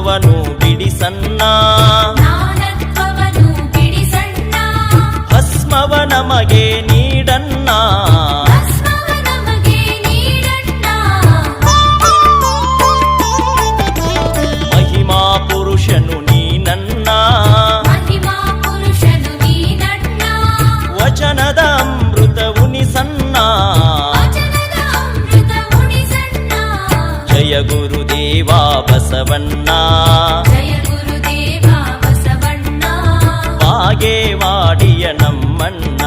ನಾನತ್ವವನು ಬಿಡಿಸನ್ನ ಭಸ್ಮವ ನಮಗೆ ನೀಡನ್ನ ಮಹಿಮಾ ಪುರುಷನು ನೀನನ್ನ ವಚನದ ಅಮೃತ ಉನಿಸನ್ನ ಜಯ ಗುರುದೇವ ಬಸವಣ್ಣ ಬಾಗೇವಾಡಿಯ ನಮ್ಮಣ್ಣ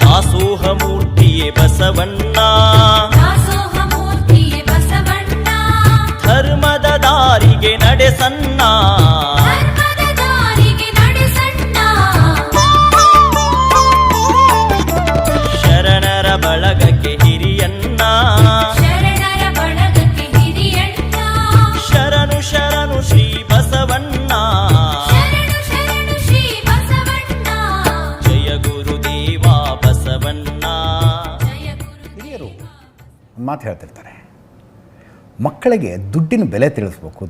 ದಾಸೋಹ ಮೂರ್ತಿಯೇ ಬಸವಣ್ಣ ಧರ್ಮದ ದಾರಿಗೆ ನಡೆಸನ್ನ ಶರಣರ ಬಳಗಕ್ಕೆ ಹಿರಿಯನ್ನ ಶರಣು ಶರಣು ಶ್ರೀ ಬಸವಣ್ಣ ಜಯ ಗುರುದೇವ ಬಸವಣ್ಣ. ಹಿರಿಯರು ಒಂದು ಮಾತು ಹೇಳ್ತಿರ್ತಾರೆ, ಮಕ್ಕಳಿಗೆ ದುಡ್ಡಿನ ಬೆಲೆ ತಿಳಿಸ್ಬೇಕು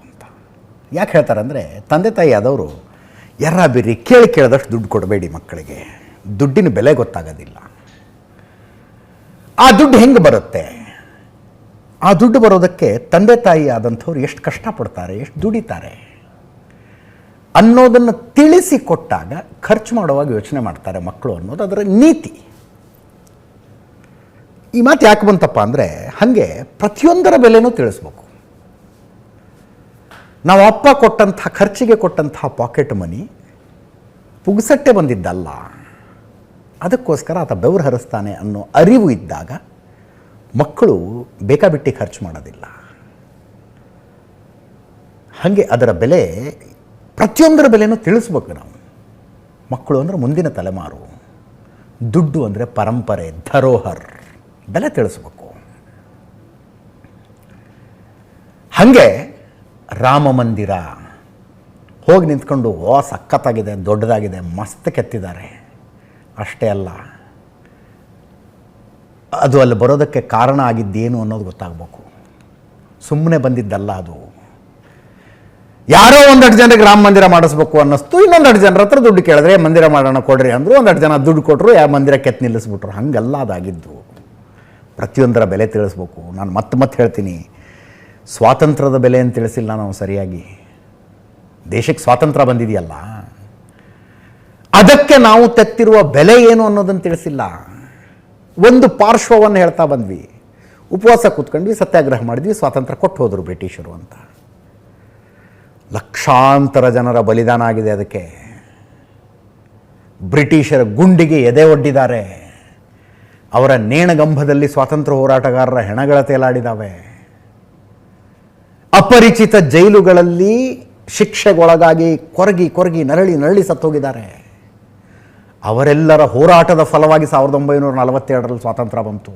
ಅಂತ. ಯಾಕೆ ಹೇಳ್ತಾರೆ ಅಂದರೆ, ತಂದೆ ತಾಯಿ ಆದವರು ಎರ್ರ ಬಿರ್ರಿ ಕೇಳಿದಷ್ಟು ದುಡ್ಡು ಕೊಡಬೇಡಿ ಮಕ್ಕಳಿಗೆ, ದುಡ್ಡಿನ ಬೆಲೆ ಗೊತ್ತಾಗೋದಿಲ್ಲ. ಆ ದುಡ್ಡು ಹೆಂಗೆ ಬರುತ್ತೆ, ಆ ದುಡ್ಡು ಬರೋದಕ್ಕೆ ತಂದೆ ತಾಯಿ ಆದಂಥವ್ರು ಎಷ್ಟು ಕಷ್ಟಪಡ್ತಾರೆ, ಎಷ್ಟು ದುಡಿತಾರೆ ಅನ್ನೋದನ್ನು ತಿಳಿಸಿ ಕೊಟ್ಟಾಗ ಖರ್ಚು ಮಾಡುವಾಗ ಯೋಚನೆ ಮಾಡ್ತಾರೆ ಮಕ್ಕಳು ಅನ್ನೋದು ಅದರ ನೀತಿ. ಈ ಮಾತು ಯಾಕೆ ಬಂತಪ್ಪ ಅಂದರೆ, ಹಾಗೆ ಪ್ರತಿಯೊಂದರ ಬೆಲೆನೂ ತಿಳಿಸ್ಬೇಕು. ನಾವು ಅಪ್ಪ ಕೊಟ್ಟಂಥ ಖರ್ಚಿಗೆ ಕೊಟ್ಟಂಥ ಪಾಕೆಟ್ ಮನಿ ಪುಗ್ಸಟ್ಟೆ ಬಂದಿದ್ದಲ್ಲ, ಅದಕ್ಕೋಸ್ಕರ ಆತ ಬೆವರು ಹರಿಸ್ತಾನೆ ಅನ್ನೋ ಅರಿವು ಇದ್ದಾಗ ಮಕ್ಕಳು ಬೇಕಾಬಿಟ್ಟಿ ಖರ್ಚು ಮಾಡೋದಿಲ್ಲ. ಹಾಗೆ ಅದರ ಬೆಲೆ, ಪ್ರತಿಯೊಂದರ ಬೆಲೆನೂ ತಿಳಿಸ್ಬೇಕು ನಾವು. ಮಕ್ಕಳು ಅಂದರೆ ಮುಂದಿನ ತಲೆಮಾರು, ದುಡ್ಡು ಅಂದರೆ ಪರಂಪರೆ, ಧರೋಹರ್, ಬೆಲೆ ತಿಳಿಸ್ಬೇಕು. ಹಾಗೆ ರಾಮ ಮಂದಿರ ಹೋಗಿ ನಿಂತ್ಕೊಂಡು, ಸಖತ್ತಾಗಿದೆ, ದೊಡ್ಡದಾಗಿದೆ, ಮಸ್ತ್ ಕೆತ್ತಿದ್ದಾರೆ, ಅಷ್ಟೇ ಅಲ್ಲ, ಅದು ಅಲ್ಲಿ ಬರೋದಕ್ಕೆ ಕಾರಣ ಆಗಿದ್ದೇನು ಅನ್ನೋದು ಗೊತ್ತಾಗಬೇಕು. ಸುಮ್ಮನೆ ಬಂದಿದ್ದಲ್ಲ ಅದು. ಯಾರೋ ಒಂದೆರಡು ಜನರಿಗೆ ರಾಮ ಮಂದಿರ ಮಾಡಿಸ್ಬೇಕು ಅನ್ನಿಸ್ತು, ಇನ್ನೊಂದೆರಡು ಜನರ ಹತ್ರ ದುಡ್ಡು ಕೇಳಿದ್ರೆ ಮಂದಿರ ಮಾಡೋಣ ಕೊಡ್ರಿ ಅಂದರು, ಒಂದೆರಡು ಜನ ದುಡ್ಡು ಕೊಟ್ಟರು, ಯಾವ ಮಂದಿರ ಕೆತ್ತು ನಿಲ್ಲಿಸ್ಬಿಟ್ರು. ಹಂಗೆಲ್ಲ ಅದಾಗಿದ್ದು. ಪ್ರತಿಯೊಂದರ ಬೆಲೆ ತಿಳಿಸ್ಬೇಕು. ನಾನು ಮತ್ತೆ ಹೇಳ್ತೀನಿ, ಸ್ವಾತಂತ್ರ್ಯದ ಬೆಲೆ ಅಂತ ತಿಳಿಸಿಲ್ಲ ನಾವು ಸರಿಯಾಗಿ. ದೇಶಕ್ಕೆ ಸ್ವಾತಂತ್ರ್ಯ ಬಂದಿದೆಯಲ್ಲ, ಅದಕ್ಕೆ ನಾವು ತೆತ್ತಿರುವ ಬೆಲೆ ಏನು ಅನ್ನೋದನ್ನು ತಿಳಿಸಿಲ್ಲ. ಒಂದು ಪಾರ್ಶ್ವವನ್ನು ಹೇಳ್ತಾ ಬಂದ್ವಿ, ಉಪವಾಸ ಕೂತ್ಕೊಂಡ್ವಿ, ಸತ್ಯಾಗ್ರಹ ಮಾಡಿದ್ವಿ, ಸ್ವಾತಂತ್ರ್ಯ ಕೊಟ್ಟು ಹೋದರು ಬ್ರಿಟಿಷರು ಅಂತ. ಲಕ್ಷಾಂತರ ಜನರ ಬಲಿದಾನ ಆಗಿದೆ ಅದಕ್ಕೆ. ಬ್ರಿಟಿಷರ ಗುಂಡಿಗೆ ಎದೆ ಒಡ್ಡಿದ್ದಾರೆ. ಅವರ ನೇಣಗಂಭದಲ್ಲಿ ಸ್ವಾತಂತ್ರ್ಯ ಹೋರಾಟಗಾರರ ಹೆಣಗಳ ತೇಲಾಡಿದ್ದಾವೆ. ಅಪರಿಚಿತ ಜೈಲುಗಳಲ್ಲಿ ಶಿಕ್ಷೆಗೊಳಗಾಗಿ ಕೊರಗಿ ನರಳಿ ಸತ್ತೋಗಿದ್ದಾರೆ. ಅವರೆಲ್ಲರ ಹೋರಾಟದ ಫಲವಾಗಿ 1942ರಲ್ಲಿ ಸ್ವಾತಂತ್ರ್ಯ ಬಂತು.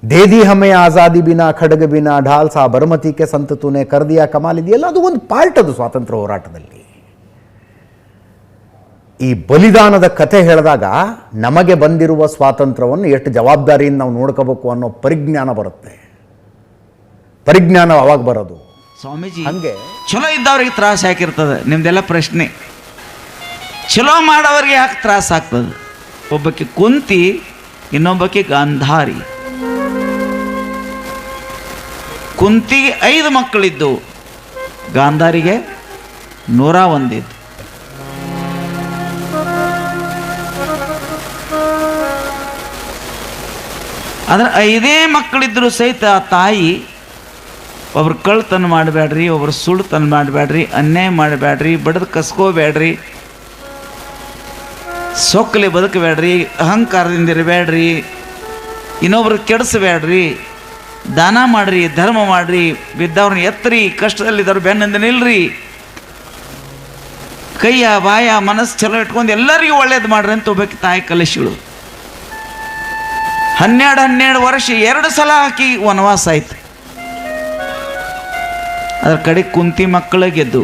ದೇದಿ ಹಮೆ ಆಜಾದಿ ಬಿನಾ ಖಡ್ಗ ಬಿನಾ ಢಾಲ್ ಸಾ ಬರಮತಿಕೆ ಸಂತ ತೂನೆ ಕರ್ದಿಯಾ ಕಮಾಲ್ ಇದೆಯಲ್ಲ, ಅದು ಒಂದು ಪಾರ್ಟ್ ಅದು ಸ್ವಾತಂತ್ರ್ಯ ಹೋರಾಟದಲ್ಲಿ. ಈ ಬಲಿದಾನದ ಕಥೆ ಹೇಳಿದಾಗ ನಮಗೆ ಬಂದಿರುವ ಸ್ವಾತಂತ್ರ್ಯವನ್ನು ಎಷ್ಟು ಜವಾಬ್ದಾರಿಯಿಂದ ನಾವು ನೋಡ್ಕೋಬೇಕು ಅನ್ನೋ ಪರಿಜ್ಞಾನ ಬರುತ್ತೆ. ಪರಿಜ್ಞಾನ ಅವಾಗ ಬರೋದು. ಸ್ವಾಮೀಜಿ, ಹಂಗೆ ಚಲೋ ಇದ್ದವ್ರಿಗೆ ತ್ರಾಸ ಯಾಕಿರ್ತದೆ? ನಿಮ್ದೆಲ್ಲ ಪ್ರಶ್ನೆ. ಚಲೋ ಮಾಡೋರಿಗೆ ಯಾಕೆ ತ್ರಾಸ ಆಗ್ತದೆ? ಒಬ್ಬಕ್ಕೆ ಕುಂತಿ, ಇನ್ನೊಬ್ಬಕ್ಕೆ ಗಾಂಧಾರಿ. ಕುಂತಿಗೆ 5 ಮಕ್ಕಳಿದ್ದು, ಗಾಂಧಾರಿಗೆ 101 ಇದ್ದು. ಆದರೆ 5 ಮಕ್ಕಳಿದ್ದರೂ ಸಹಿತ ಆ ತಾಯಿ, ಒಬ್ರು ಕಳ್ತನ ಮಾಡಬೇಡ್ರಿ, ಒಬ್ರು ಸುಳ್ತನ ಮಾಡಬೇಡ್ರಿ, ಅನ್ಯಾಯ ಮಾಡಬೇಡ್ರಿ, ಬಡದು ಕಸ್ಕೋಬೇಡ್ರಿ, ಸೊಕ್ಕಲಿ ಬದುಕಬೇಡ್ರಿ, ಅಹಂಕಾರದಿಂದ ಇರಬೇಡ್ರಿ, ಇನ್ನೊಬ್ರು ಕೆಡಿಸಬೇಡ್ರಿ, ದಾನ ಮಾಡ್ರಿ, ಧರ್ಮ ಮಾಡ್ರಿ, ಬಿದ್ದವ್ರನ್ನ ಎತ್ತರಿ, ಕಷ್ಟದಲ್ಲಿದ್ದವ್ರು ಬೆನ್ನಿಂದ ನಿಲ್ರಿ, ಕೈಯ ಬಾಯ ಮನಸ್ಸು ಚಲೋ ಇಟ್ಕೊಂಡು ಎಲ್ಲರಿಗೂ ಒಳ್ಳೇದು ಮಾಡ್ರಿ ಅಂತ ಒಬ್ಬಕ್ಕೆ ತಾಯಿ ಕಲಿಸಿಳು. 12 ವರ್ಷ 2 ಸಲ ಆಕಿ ವನವಾಸ ಆಯ್ತು. ಅದರ ಕಡೆ ಕುಂತಿ ಮಕ್ಕಳ ಗೆದ್ದು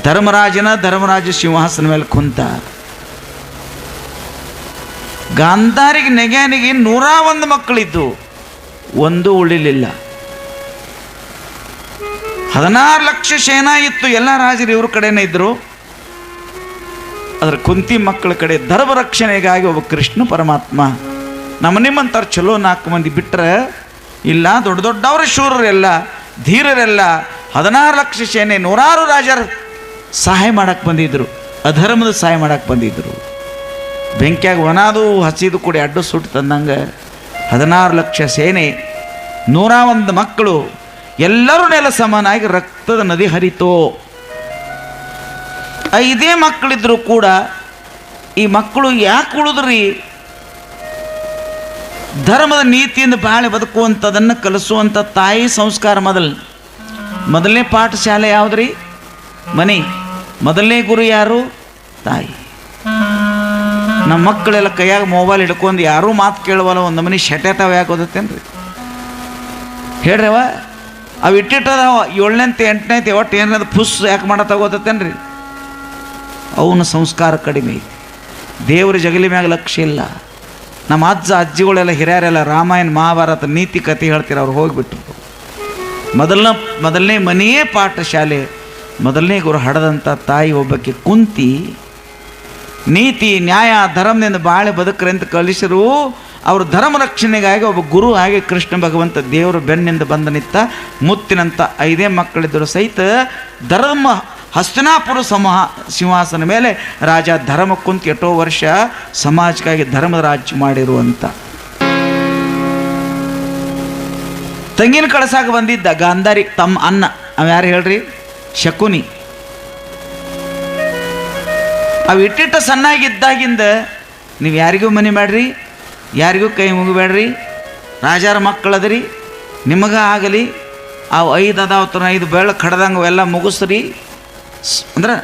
ಧರ್ಮರಾಜ ಸಿಂಹಾಸನ ಮೇಲೆ ಕುಂತ. ಗಾಂಧಾರಿಗೆ ನೆಗೆನಿಗೆ 101 ಮಕ್ಕಳಿದ್ದು, ಒಂದು ಉಳಿಲಿಲ್ಲ. 16 ಲಕ್ಷ ಸೇನಾ ಇತ್ತು, ಎಲ್ಲ ರಾಜರು ಇವ್ರ ಕಡೆನೇ ಇದ್ರು. ಅದರ ಕುಂತಿ ಮಕ್ಕಳ ಕಡೆ ಧರ್ಮ ರಕ್ಷಣೆಗಾಗಿ ಒಬ್ಬ ಕೃಷ್ಣ ಪರಮಾತ್ಮ ನಿಮ್ಮಂಥವ್ರು ಚಲೋ 4 ಮಂದಿ ಬಿಟ್ಟರೆ ಇಲ್ಲ, ದೊಡ್ಡ ದೊಡ್ಡವರ ಶೂರರೆಲ್ಲ ಧೀರರೆಲ್ಲ 16 ಲಕ್ಷ ಸೇನೆ 106 ರಾಜರು ಸಹಾಯ ಮಾಡಕ್ಕೆ ಬಂದಿದ್ರು, ಅಧರ್ಮದ ಸಹಾಯ ಮಾಡಕ್ಕೆ ಬಂದಿದ್ರು. ಬೆಂಕಿಯಾಗ ಒಣದು ಹಸಿದು ಕೂಡಿ ಅಡ್ಡು ಸುಟ್ಟು ತಂದಂಗೆ 16 ಲಕ್ಷ ಸೇನೆ 101 ಮಕ್ಕಳು ಎಲ್ಲರೂ ನೆಲ ಸಮಾನಾಗಿ ರಕ್ತದ ನದಿ ಹರಿತೋ. 5 ಮಕ್ಕಳಿದ್ರು ಕೂಡ ಈ ಮಕ್ಕಳು ಯಾಕೆ ಉಳಿದ್ರಿ? ಧರ್ಮದ ನೀತಿಯಿಂದ ಬಾಳೆ ಬದುಕುವಂಥದನ್ನು ಕಲಿಸುವಂಥ ತಾಯಿ ಸಂಸ್ಕಾರ ಮೊದಲನೇ ಪಾಠಶಾಲೆ ಯಾವುದ್ರಿ? ಮನೆ. ಮೊದಲನೇ ಗುರು ಯಾರು? ತಾಯಿ. ನಮ್ಮ ಮಕ್ಕಳೆಲ್ಲ ಕೈಯಾಗ ಮೊಬೈಲ್ ಹಿಡ್ಕೊಂಡು ಯಾರೂ ಮಾತು ಕೇಳುವಲ್ಲ, ಒಂದು ಮನೆ ಶೆಟೆತಾವ ಯಾಕೆ ಓದತ್ತೇನ್ರಿ? ಹೇಳ್ರವ, ಅವು ಇಟ್ಟಿಟ್ಟದಾವ 7ನೇಂತೆ 8ನೇಂತೆ ಒಟ್ಟು ಏನಾದ್ರು ಪುಸ್ ಯಾಕೆ ಮಾಡತ್ತಾವ ಓದತ್ತೇನ್ರಿ? ಅವನ ಸಂಸ್ಕಾರ ಕಡಿಮೆ ಐತಿ. ದೇವ್ರ ಜಗಲಿ ಮ್ಯಾಗ ಲಕ್ಷ್ಯ ಇಲ್ಲ. ನಮ್ಮ ಅಜ್ಜಿಗಳೆಲ್ಲ ಹಿರಿಯರೆಲ್ಲ ರಾಮಾಯಣ ಮಹಾಭಾರತ ನೀತಿ ಕಥೆ ಹೇಳ್ತೀರ, ಅವ್ರು ಹೋಗಿಬಿಟ್ರು. ಮೊದಲನೇ ಮನೆಯೇ ಪಾಠಶಾಲೆ. ಮೊದಲನೇ ಗುರು ಹಡದಂಥ ತಾಯಿ ಒಬ್ಬಕ್ಕೆ ಕುಂತಿ ನೀತಿ ನ್ಯಾಯ ಧರ್ಮದಿಂದ ಬಾಳೆ ಬದುಕ್ರೆ ಅಂತ ಕಲಿಸರು. ಅವರು ಧರ್ಮ ರಕ್ಷಣೆಗಾಗಿ ಒಬ್ಬ ಗುರು ಹಾಗೆ ಕೃಷ್ಣ ಭಗವಂತ ದೇವರು ಬೆನ್ನಿಂದ ಬಂದ ನಿಂತ. ಮುತ್ತಿನಂಥ 5 ಮಕ್ಕಳಿದ್ದರು ಸಹಿತ ಧರ್ಮ ಹಸ್ತಿನಾಪುರ ಸಿಂಹಾಸನ ಮೇಲೆ ರಾಜ ಧರ್ಮ ಕುಂತ ಎಷ್ಟೋ ವರ್ಷ ಸಮಾಜಕ್ಕಾಗಿ ಧರ್ಮದ ರಾಜ್ಯ ಮಾಡಿರುವಂಥ. ತಂಗಿನ ಕಳಸಾಗ ಬಂದಿದ್ದ ಗಾಂಧಾರಿ ತಮ್ಮ ಅನ್ನ, ಅವ ಯಾರು ಹೇಳ್ರಿ? ಶಕುನಿ. ಅವು ಇಟ್ಟಿಟ್ಟ ಸಣ್ಣಾಗಿದ್ದಾಗಿಂದ ನೀವು ಯಾರಿಗೂ ಮನೆ ಮಾಡ್ರಿ, ಯಾರಿಗೂ ಕೈ ಮುಗಿಬೇಡ್ರಿ, ರಾಜರ ಮಕ್ಕಳದ್ರಿ, ನಿಮಗ ಆಗಲಿ. ಅವು 5 ಅದಾವತ್ರ 5 ಬೆಳಕು ಕಡ್ದಂಗೆ ಅವೆಲ್ಲ ಮುಗಿಸ್ರಿ, ಅಂದ್ರೆ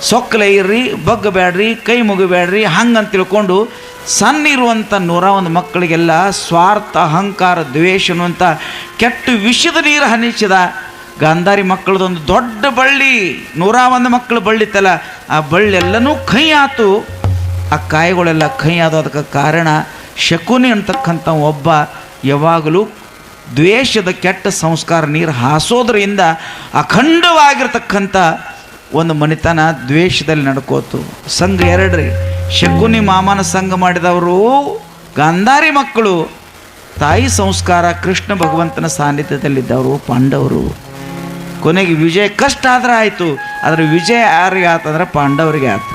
ಸೊಕ್ಕಲೆ ಇರ್ರಿ, ಬಗ್ಗಬೇಡ್ರಿ, ಕೈ ಮುಗಿಬೇಡ್ರಿ, ಹಂಗಂತ ತಿಳ್ಕೊಂಡು ಸಣ್ಣ ಇರುವಂಥ 101 ಮಕ್ಕಳಿಗೆಲ್ಲ ಸ್ವಾರ್ಥ ಅಹಂಕಾರ ದ್ವೇಷ ಅನ್ನುವಂಥ ಕೆಟ್ಟ ವಿಷದ ನೀರು ಹನಿಸಿದ. ಗಾಂಧಾರಿ ಮಕ್ಕಳದೊಂದು ದೊಡ್ಡ ಬಳ್ಳಿ, 101 ಮಕ್ಕಳು ಬಳ್ಳಿತ್ತಲ್ಲ, ಆ ಬಳ್ಳೆಲ್ಲನೂ ಕೈ ಆತು. ಆ ಕಾಯಿಗಳೆಲ್ಲ ಕೈ ಆದವು. ಅದಕ್ಕೆ ಕಾರಣ ಶಕುನಿ ಅಂತಕ್ಕಂಥ ಒಬ್ಬ ಯಾವಾಗಲೂ ದ್ವೇಷದ ಕೆಟ್ಟ ಸಂಸ್ಕಾರ ನೀರು ಹಾಸೋದ್ರಿಂದ ಅಖಂಡವಾಗಿರ್ತಕ್ಕಂಥ ಒಂದು ಮನಿತನ ದ್ವೇಷದಲ್ಲಿ ನಡ್ಕೋತು. ಸಂಘ 2 ರೀ. ಶಕುನಿ ಮಾಮನ ಸಂಘ ಮಾಡಿದವರು ಗಾಂಧಾರಿ ಮಕ್ಕಳು. ತಾಯಿ ಸಂಸ್ಕಾರ ಕೃಷ್ಣ ಭಗವಂತನ ಸಾನ್ನಿಧ್ಯದಲ್ಲಿದ್ದವರು ಪಾಂಡವರು. ಕೊನೆಗೆ ವಿಜಯ ಕಷ್ಟ ಆದ್ರೆ ಆಯಿತು, ಆದರೆ ವಿಜಯ ಯಾರಿಗೆ ಆತಂದ್ರೆ ಪಾಂಡವರಿಗೆ ಆಯ್ತು.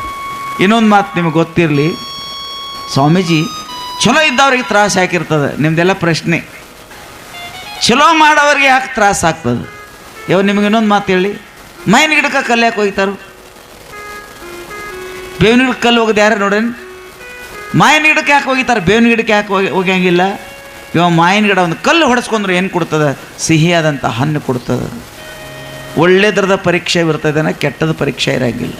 ಇನ್ನೊಂದು ಮಾತು ನಿಮಗೆ ಗೊತ್ತಿರಲಿ, ಸ್ವಾಮೀಜಿ ಚಲೋ ಇದ್ದವ್ರಿಗೆ ತ್ರಾಸ ಹಾಕಿರ್ತದೆ. ನಿಮ್ದೆಲ್ಲ ಪ್ರಶ್ನೆ, ಚಲೋ ಮಾಡೋರಿಗೆ ಯಾಕೆ ತ್ರಾಸ ಆಗ್ತದೆ? ನಿಮಗೆ ಇನ್ನೊಂದು ಮಾತು ಹೇಳಿ, ಮೈನ್ ಗಿಡಕ್ಕೆ ಕಲ್ಲು ಯಾಕೆ ಹೋಗ್ತಾರು? ಬೇವಿನ ಗಿಡಕ್ಕೆ ಕಲ್ಲು ಹೋಗೋದು ಯಾರು ನೋಡೇನು? ಮಾಯಿನ ಗಿಡಕ್ಕೆ ಯಾಕೆ ಹೋಗಿತಾರೆ? ಬೇವಿನ ಗಿಡಕ್ಕೆ ಯಾಕೆ ಹೋಗ್ಯಂಗಿಲ್ಲ? ಮಾಯಿನ ಗಿಡ ಒಂದು ಕಲ್ಲು ಹೊಡೆಸ್ಕೊಂಡ್ರೆ ಏನು ಕೊಡ್ತದೆ? ಸಿಹಿಯಾದಂಥ ಹಣ್ಣು ಕೊಡ್ತದೆ. ಒಳ್ಳೆದರದ ಪರೀಕ್ಷೆ ಇರ್ತದೇನ, ಕೆಟ್ಟದ ಪರೀಕ್ಷೆ ಇರೋಂಗಿಲ್ಲ.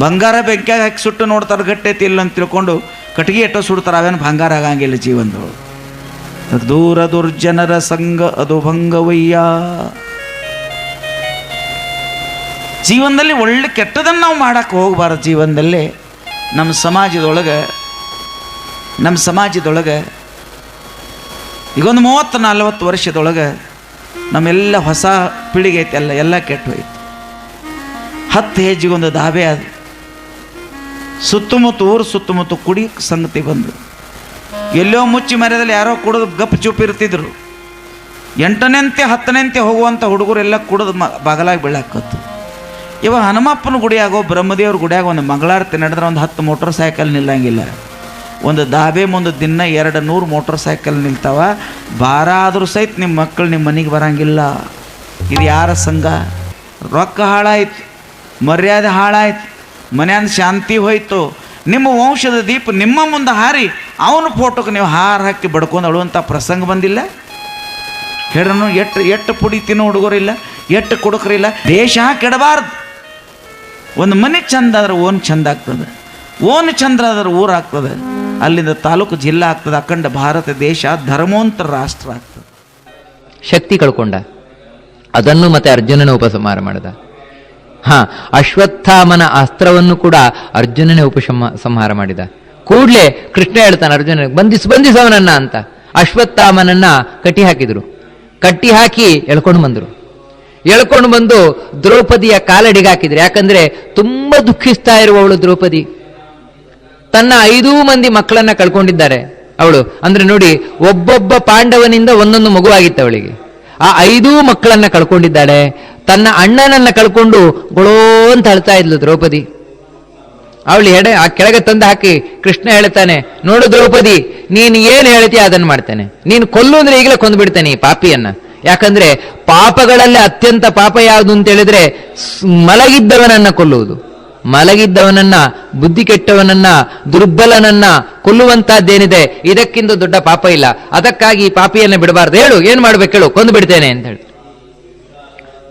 ಬಂಗಾರ ಬೆಂಕಿಯಾಗ ಹಾಕಿ ಸುಟ್ಟು ನೋಡ್ತಾರೆ ಗಟ್ಟೈತಿ ಇಲ್ಲ ಅಂತ ತಿಳ್ಕೊಂಡು ಕಟ್ಟಿಗೆ ಎಟ್ಟೋ ಸುಡ್ತಾರೆ, ಅವೇನು ಬಂಗಾರ ಆಗಂಗಿಲ್ಲ ಜೀವನದೊಳಗೆ. ದೂರ ದುರ್ಜನರ ಸಂಘ ಅದು ಭಂಗವಯ್ಯ. ಜೀವನದಲ್ಲಿ ಒಳ್ಳೆ ಕೆಟ್ಟದನ್ನು ನಾವು ಮಾಡೋಕ್ಕೆ ಹೋಗಬಾರ್ದು. ಜೀವನದಲ್ಲಿ ನಮ್ಮ ಸಮಾಜದೊಳಗೆ ಈಗೊಂದು 30-40 ವರ್ಷದೊಳಗೆ ನಮ್ಮೆಲ್ಲ ಹೊಸ ಪೀಳಿಗೆ ಐತೆ, ಎಲ್ಲ ಕೆಟ್ಟು ಹೋಯ್ತು. 10 ಹೆಜ್ಜೆಗೊಂದು ದಾಬೆ ಅದು. ಊರು ಸುತ್ತಮುತ್ತ ಕುಡಿ ಸಂಗತಿ ಬಂದು ಎಲ್ಲೋ ಮುಚ್ಚಿ ಮರ್ಯದಲ್ಲಿ ಯಾರೋ ಕುಡಿದು ಗಪ್ ಚುಪ್ ಇರ್ತಿದ್ರು. 8ನೇಂತೆ 10ನೇಂತೆ ಹೋಗುವಂಥ ಹುಡುಗರೆಲ್ಲ ಕುಡಿದು ಬಾಗಲಾಗಿ ಬೀಳಾಕತ್ತು. ಇವಾಗ ಹನುಮಪ್ಪನ ಗುಡಿಯಾಗೋ ಬ್ರಹ್ಮದೇವ್ರ ಗುಡಿಯಾಗ ಒಂದು ಮಂಗಳಾರತಿ ನಡೆದ್ರೆ ಒಂದು 10 ಮೋಟರ್ ಸೈಕಲ್ ನಿಲ್ಲಂಗಿಲ್ಲ. ಒಂದು ದಾಬೆ ಮುಂದೆ ದಿನ 200 ಮೋಟರ್ ಸೈಕಲ್ ನಿಲ್ತಾವ. ಭಾರ ಆದರೂ ಸಹಿತ ನಿಮ್ಮ ಮಕ್ಕಳು ನಿಮ್ಮ ಮನೆಗೆ ಬರಂಗಿಲ್ಲ. ಇದು ಯಾರ ಸಂಘ? ರೊಕ್ಕ ಹಾಳಾಯ್ತು, ಮರ್ಯಾದೆ ಹಾಳಾಯ್ತು, ಮನೆಯಿಂದ ಶಾಂತಿ ಹೋಯ್ತು. ನಿಮ್ಮ ವಂಶದ ದೀಪ ನಿಮ್ಮ ಮುಂದೆ ಹಾರಿ ಅವನ ಫೋಟೋಕ್ಕೆ ನೀವು ಹಾರ ಹಾಕಿ ಬಡ್ಕೊಂಡು ಅಳುವಂಥ ಪ್ರಸಂಗ ಬಂದಿಲ್ಲ? ಹೇಳ್ರನು, ಎಷ್ಟು ಪುಡಿ ತಿನ್ನೋ ಹುಡುಗರಿಲ್ಲ, ಎಷ್ಟು ಕುಡುಕರಿಲ್ಲ. ದೇಶ ಕೆಡಬಾರ್ದು. ಒಂದು ಮನೆ ಚಂದ ಆದ್ರೆ ಓನ್ ಚಂದ ಆಗ್ತದೆ, ಓನ್ ಚಂದ್ರ ಆದ್ರೆ ಊರು ಆಗ್ತದೆ, ಅಲ್ಲಿಂದ ತಾಲೂಕು ಜಿಲ್ಲಾ ಆಗ್ತದೆ, ಅಖಂಡ ಭಾರತ ದೇಶ ಧರ್ಮೋಂತರ ರಾಷ್ಟ್ರ ಆಗ್ತದೆ. ಶಕ್ತಿ ಕಳ್ಕೊಂಡ, ಅದನ್ನು ಮತ್ತೆ ಅರ್ಜುನನ ಉಪಸಂಹಾರ ಮಾಡಿದ. ಅಶ್ವತ್ಥಾಮನ ಅಸ್ತ್ರವನ್ನು ಕೂಡ ಅರ್ಜುನನೇ ಸಂಹಾರ ಮಾಡಿದ. ಕೂಡಲೇ ಕೃಷ್ಣ ಹೇಳ್ತಾನೆ ಅರ್ಜುನನಿಗೆ, ಬಂಧಿಸವನನ್ನ ಅಂತ. ಅಶ್ವತ್ಥಾಮನನ್ನ ಕಟ್ಟಿ ಹಾಕಿದ್ರು. ಕಟ್ಟಿ ಹಾಕಿ ಎಳ್ಕೊಂಡು ಬಂದು ದ್ರೌಪದಿಯ ಕಾಲಡಿಗೆ ಹಾಕಿದ್ರು. ಯಾಕಂದ್ರೆ ತುಂಬಾ ದುಃಖಿಸ್ತಾ ಇರುವವಳು ದ್ರೌಪದಿ. ತನ್ನ 5 ಮಂದಿ ಮಕ್ಕಳನ್ನ ಕಳ್ಕೊಂಡಿದ್ದಾರೆ ಅವಳು. ಅಂದ್ರೆ ನೋಡಿ, ಒಬ್ಬೊಬ್ಬ ಪಾಂಡವನಿಂದ ಒಂದೊಂದು ಮಗುವಾಗಿತ್ತು ಅವಳಿಗೆ. ಆ 5 ಮಕ್ಕಳನ್ನ ಕಳ್ಕೊಂಡಿದ್ದಾಳೆ. ತನ್ನ ಅಣ್ಣನನ್ನ ಕಳ್ಕೊಂಡು ಗೊಳೋ ಅಂತ ಅಳ್ತಾ ಇದ್ಲು ದ್ರೌಪದಿ. ಅವಳು ಆ ಕೆಳಗೆ ತಂದು ಹಾಕಿ ಕೃಷ್ಣ ಹೇಳ್ತಾನೆ, ನೋಡು ದ್ರೌಪದಿ, ನೀನು ಏನು ಹೇಳ್ತೀಯ ಅದನ್ನು ಮಾಡ್ತೇನೆ. ನೀನು ಕೊಲ್ಲು ಅಂದ್ರೆ ಈಗಲೇ ಕೊಂದುಬಿಡ್ತೇನೆ ಈ ಪಾಪಿಯನ್ನ. ಯಾಕಂದ್ರೆ ಪಾಪಗಳಲ್ಲೇ ಅತ್ಯಂತ ಪಾಪ ಯಾವುದು ಅಂತ ಹೇಳಿದ್ರೆ ಮಲಗಿದ್ದವನನ್ನ ಕೊಲ್ಲುವುದು. ಮಲಗಿದ್ದವನನ್ನ, ಬುದ್ಧಿ ಕೆಟ್ಟವನನ್ನ, ದುರ್ಬಲನನ್ನ ಕೊಲ್ಲುವಂತಹದ್ದೇನಿದೆ, ಇದಕ್ಕಿಂತ ದೊಡ್ಡ ಪಾಪ ಇಲ್ಲ. ಅದಕ್ಕಾಗಿ ಈ ಪಾಪಿಯನ್ನ ಬಿಡಬಾರ್ದು. ಹೇಳು, ಏನ್ ಮಾಡ್ಬೇಕು ಹೇಳು, ಕೊಂದು ಬಿಡ್ತೇನೆ ಅಂತ ಹೇಳಿ.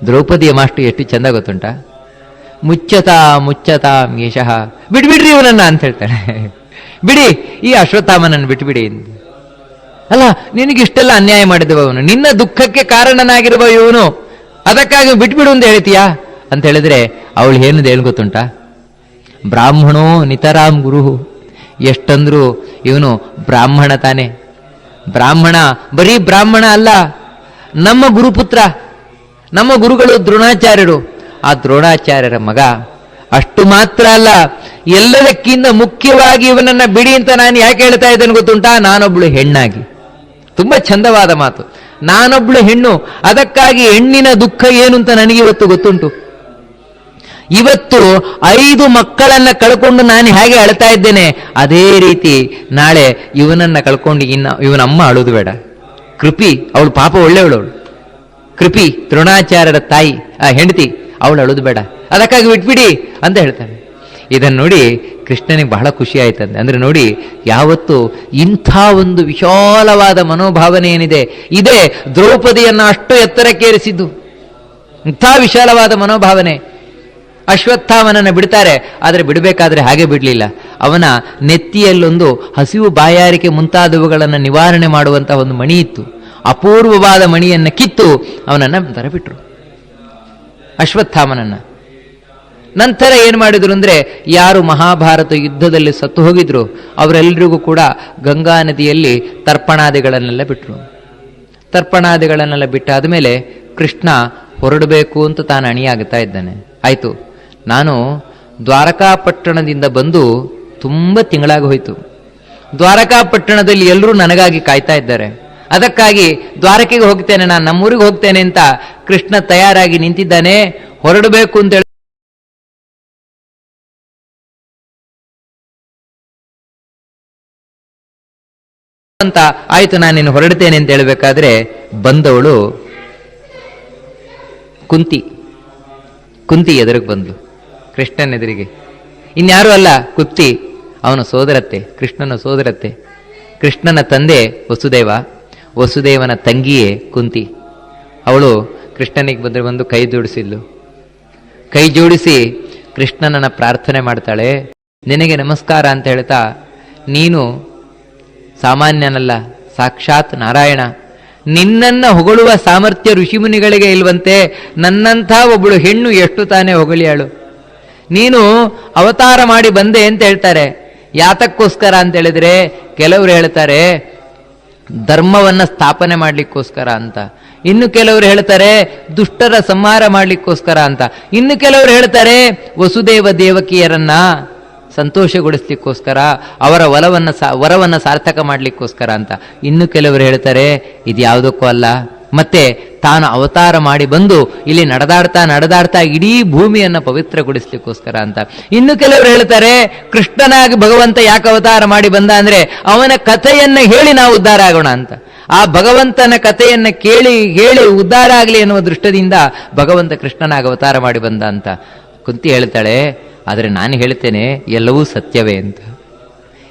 ದ್ರೌಪದಿಯ ಮಾಷ್ಟು ಎಷ್ಟು ಚಂದ ಗೊತ್ತುಂಟ. ಮುಚ್ಚತಾ ಯಶಃ, ಬಿಡ್ಬಿಡ್ರಿ ಇವನನ್ನ ಅಂತ ಹೇಳ್ತಾಳೆ. ಬಿಡಿ ಈ ಅಶ್ವತ್ಥಾಮನನ್ನು ಬಿಟ್ಬಿಡಿ. ಅಲ್ಲ, ನಿನಗಿಷ್ಟೆಲ್ಲ ಅನ್ಯಾಯ ಮಾಡಿದವ ಅವನು, ನಿನ್ನ ದುಃಖಕ್ಕೆ ಕಾರಣನಾಗಿರುವ ಇವನು, ಅದಕ್ಕಾಗಿ ಬಿಟ್ಬಿಡು ಅಂತ ಹೇಳ್ತೀಯಾ ಅಂತ ಹೇಳಿದ್ರೆ ಅವಳು ಏನು ಗೊತ್ತುಂಟ, ಬ್ರಾಹ್ಮಣೋ ನಿತರಾಮ್ ಗುರು. ಎಷ್ಟಂದ್ರು ಇವನು ಬ್ರಾಹ್ಮಣ ತಾನೆ. ಬ್ರಾಹ್ಮಣ, ಬರೀ ಬ್ರಾಹ್ಮಣ ಅಲ್ಲ, ನಮ್ಮ ಗುರುಪುತ್ರ, ನಮ್ಮ ಗುರುಗಳು ದ್ರೋಣಾಚಾರ್ಯರು. ಆ ದ್ರೋಣಾಚಾರ್ಯರ ಮಗ. ಅಷ್ಟು ಮಾತ್ರ ಅಲ್ಲ, ಎಲ್ಲದಕ್ಕಿಂತ ಮುಖ್ಯವಾಗಿ ಇವನನ್ನ ಬಿಡಿ ಅಂತ ನಾನು ಯಾಕೆ ಹೇಳ್ತಾ ಇದ್ದೇನೆ ಗೊತ್ತುಂಟಾ, ನಾನೊಬ್ಳು ಹೆಣ್ಣಾಗಿ. ತುಂಬಾ ಚಂದವಾದ ಮಾತು. ನಾನೊಬ್ಳು ಹೆಣ್ಣು, ಅದಕ್ಕಾಗಿ ಹೆಣ್ಣಿನ ದುಃಖ ಏನು ಅಂತ ನನಗೆ ಇವತ್ತು ಗೊತ್ತುಂಟು. ಇವತ್ತು 5 ಮಕ್ಕಳನ್ನ ಕಳ್ಕೊಂಡು ನಾನು ಹೇಗೆ ಅಳ್ತಾ ಇದ್ದೇನೆ, ಅದೇ ರೀತಿ ನಾಳೆ ಇವನನ್ನ ಕಳ್ಕೊಂಡು ಇವನಮ್ಮ ಅಳುದು ಬೇಡ. ಕೃಪಿ, ಅವಳು ಪಾಪ ಒಳ್ಳೆಯವಳು. ಕೃಪಿ ದ್ರೋಣಾಚಾರ್ಯರ ತಾಯಿ, ಹೆಂಡತಿ, ಅವಳು ಅಳುದು ಬೇಡ, ಅದಕ್ಕಾಗಿ ಬಿಟ್ಬಿಡಿ ಅಂತ ಹೇಳ್ತಾನೆ. ಇದನ್ನು ನೋಡಿ ಕೃಷ್ಣನಿಗೆ ಬಹಳ ಖುಷಿ ಆಯ್ತಂತೆ. ಅಂದ್ರೆ ನೋಡಿ, ಯಾವತ್ತು ಇಂಥ ಒಂದು ವಿಶಾಲವಾದ ಮನೋಭಾವನೆ ಏನಿದೆ, ಇದೇ ದ್ರೌಪದಿಯನ್ನ ಅಷ್ಟು ಎತ್ತರಕ್ಕೇರಿಸಿದ್ದು. ಇಂಥ ವಿಶಾಲವಾದ ಮನೋಭಾವನೆ. ಅಶ್ವತ್ಥಾಮನನ್ನ ಬಿಡ್ತಾರೆ, ಆದರೆ ಬಿಡಬೇಕಾದ್ರೆ ಹಾಗೆ ಬಿಡಲಿಲ್ಲ. ಅವನ ನೆತ್ತಿಯಲ್ಲೊಂದು ಹಸಿವು, ಬಾಯಾರಿಕೆ ಮುಂತಾದವುಗಳನ್ನು ನಿವಾರಣೆ ಮಾಡುವಂತಹ ಒಂದು ಮಣಿ ಇತ್ತು. ಅಪೂರ್ವವಾದ ಮಣಿಯನ್ನು ಕಿತ್ತು ಅವನನ್ನ ತರಬಿಟ್ರು, ಅಶ್ವತ್ಥಾಮನನ್ನ. ನಂತರ ಏನು ಮಾಡಿದ್ರು ಅಂದ್ರೆ, ಯಾರು ಮಹಾಭಾರತ ಯುದ್ಧದಲ್ಲಿ ಸತ್ತು ಹೋಗಿದ್ರು ಅವರೆಲ್ಲರಿಗೂ ಕೂಡ ಗಂಗಾ ನದಿಯಲ್ಲಿ ತರ್ಪಣಾದಿಗಳನ್ನೆಲ್ಲ ಬಿಟ್ರು. ತರ್ಪಣಾದಿಗಳನ್ನೆಲ್ಲ ಬಿಟ್ಟಾದ ಮೇಲೆ ಕೃಷ್ಣ ಹೊರಡಬೇಕು ಅಂತ ತಾನು ಅಣಿಯಾಗುತ್ತಾ ಇದ್ದಾನೆ. ಆಯ್ತು, ನಾನು ದ್ವಾರಕಾಪಟ್ಟಣದಿಂದ ಬಂದು ತುಂಬ ತಿಂಗಳಾಗಿ ಹೋಯ್ತು. ದ್ವಾರಕಾಪಟ್ಟಣದಲ್ಲಿ ಎಲ್ಲರೂ ನನಗಾಗಿ ಕಾಯ್ತಾ ಇದ್ದಾರೆ. ಅದಕ್ಕಾಗಿ ದ್ವಾರಕೆಗೆ ಹೋಗ್ತೇನೆ, ನಾನು ನಮ್ಮೂರಿಗೆ ಹೋಗ್ತೇನೆ ಅಂತ ಕೃಷ್ಣ ತಯಾರಾಗಿ ನಿಂತಿದ್ದಾನೆ. ಹೊರಡಬೇಕು ಅಂತ ಅಂತ ಆಯ್ತು, ನಾನು ನಿನ್ನ ಹೊರಡ್ತೇನೆ ಅಂತ ಹೇಳ್ಬೇಕಾದ್ರೆ ಬಂದವಳು ಕುಂತಿ ಎದುರಿಗೆ ಬಂದ್ಲು ಕೃಷ್ಣನ ಎದುರಿಗೆ. ಇನ್ಯಾರು ಅಲ್ಲ, ಕುಂತಿ ಅವನ ಸೋದರತ್ತೆ, ಕೃಷ್ಣನ ಸೋದರತ್ತೆ. ಕೃಷ್ಣನ ತಂದೆ ವಸುದೇವನ ತಂಗಿಯೇ ಕುಂತಿ. ಅವಳು ಕೃಷ್ಣನಿಗೆ ಬಂದು ಕೈ ಜೋಡಿಸಿದ್ಲು. ಕೈ ಜೋಡಿಸಿ ಕೃಷ್ಣನನ್ನ ಪ್ರಾರ್ಥನೆ ಮಾಡ್ತಾಳೆ. ನಿನಗೆ ನಮಸ್ಕಾರ ಅಂತ ಹೇಳ್ತಾ, ನೀನು ಸಾಮಾನ್ಯನಲ್ಲ, ಸಾಕ್ಷಾತ್ ನಾರಾಯಣ. ನಿನ್ನನ್ನ ಹೊಗಳುವ ಸಾಮರ್ಥ್ಯ ಋಷಿಮುನಿಗಳಿಗೆ ಇಲ್ವಂತೆ, ನನ್ನಂಥ ಒಬ್ಬಳು ಹೆಣ್ಣು ಎಷ್ಟು ತಾನೇ ಹೊಗಳಿಯಾಳು. ನೀನು ಅವತಾರ ಮಾಡಿ ಬಂದೆ ಅಂತ ಹೇಳ್ತಾರೆ. ಯಾತಕ್ಕೋಸ್ಕರ ಅಂತ ಹೇಳಿದ್ರೆ, ಕೆಲವರು ಹೇಳ್ತಾರೆ ಧರ್ಮವನ್ನ ಸ್ಥಾಪನೆ ಮಾಡ್ಲಿಕ್ಕೋಸ್ಕರ ಅಂತ, ಇನ್ನು ಕೆಲವರು ಹೇಳ್ತಾರೆ ದುಷ್ಟರ ಸಂಹಾರ ಮಾಡ್ಲಿಕ್ಕೋಸ್ಕರ ಅಂತ, ಇನ್ನು ಕೆಲವರು ಹೇಳ್ತಾರೆ ವಸುದೇವ ದೇವಕಿಯರನ್ನ ಸಂತೋಷಗೊಳಿಸ್ಲಿಕ್ಕೋಸ್ಕರ, ಅವರ ವರವನ್ನ ಸಾರ್ಥಕ ಮಾಡ್ಲಿಕ್ಕೋಸ್ಕರ ಅಂತ. ಇನ್ನು ಕೆಲವರು ಹೇಳ್ತಾರೆ ಇದು ಯಾವುದಕ್ಕೂ ಅಲ್ಲ, ಮತ್ತೆ ತಾನು ಅವತಾರ ಮಾಡಿ ಬಂದು ಇಲ್ಲಿ ನಡೆದಾಡ್ತಾ ಇಡೀ ಭೂಮಿಯನ್ನು ಪವಿತ್ರಗೊಳಿಸ್ಲಿಕ್ಕೋಸ್ಕರ ಅಂತ. ಇನ್ನು ಕೆಲವರು ಹೇಳ್ತಾರೆ ಕೃಷ್ಣನಾಗಿ ಭಗವಂತ ಯಾಕೆ ಅವತಾರ ಮಾಡಿ ಬಂದ ಅಂದ್ರೆ ಅವನ ಕಥೆಯನ್ನ ಹೇಳಿ ನಾವು ಉದ್ಧಾರ ಆಗೋಣ ಅಂತ. ಆ ಭಗವಂತನ ಕಥೆಯನ್ನ ಹೇಳಿ ಉದ್ಧಾರ ಆಗಲಿ ಎನ್ನುವ ದೃಷ್ಟದಿಂದ ಭಗವಂತ ಕೃಷ್ಣನಾಗಿ ಅವತಾರ ಮಾಡಿ ಬಂದ ಅಂತ. ಕುಂತಿ ಹೇಳ್ತಾಳೆ, ಆದರೆ ನಾನು ಹೇಳ್ತೇನೆ ಎಲ್ಲವೂ ಸತ್ಯವೇ ಅಂತ.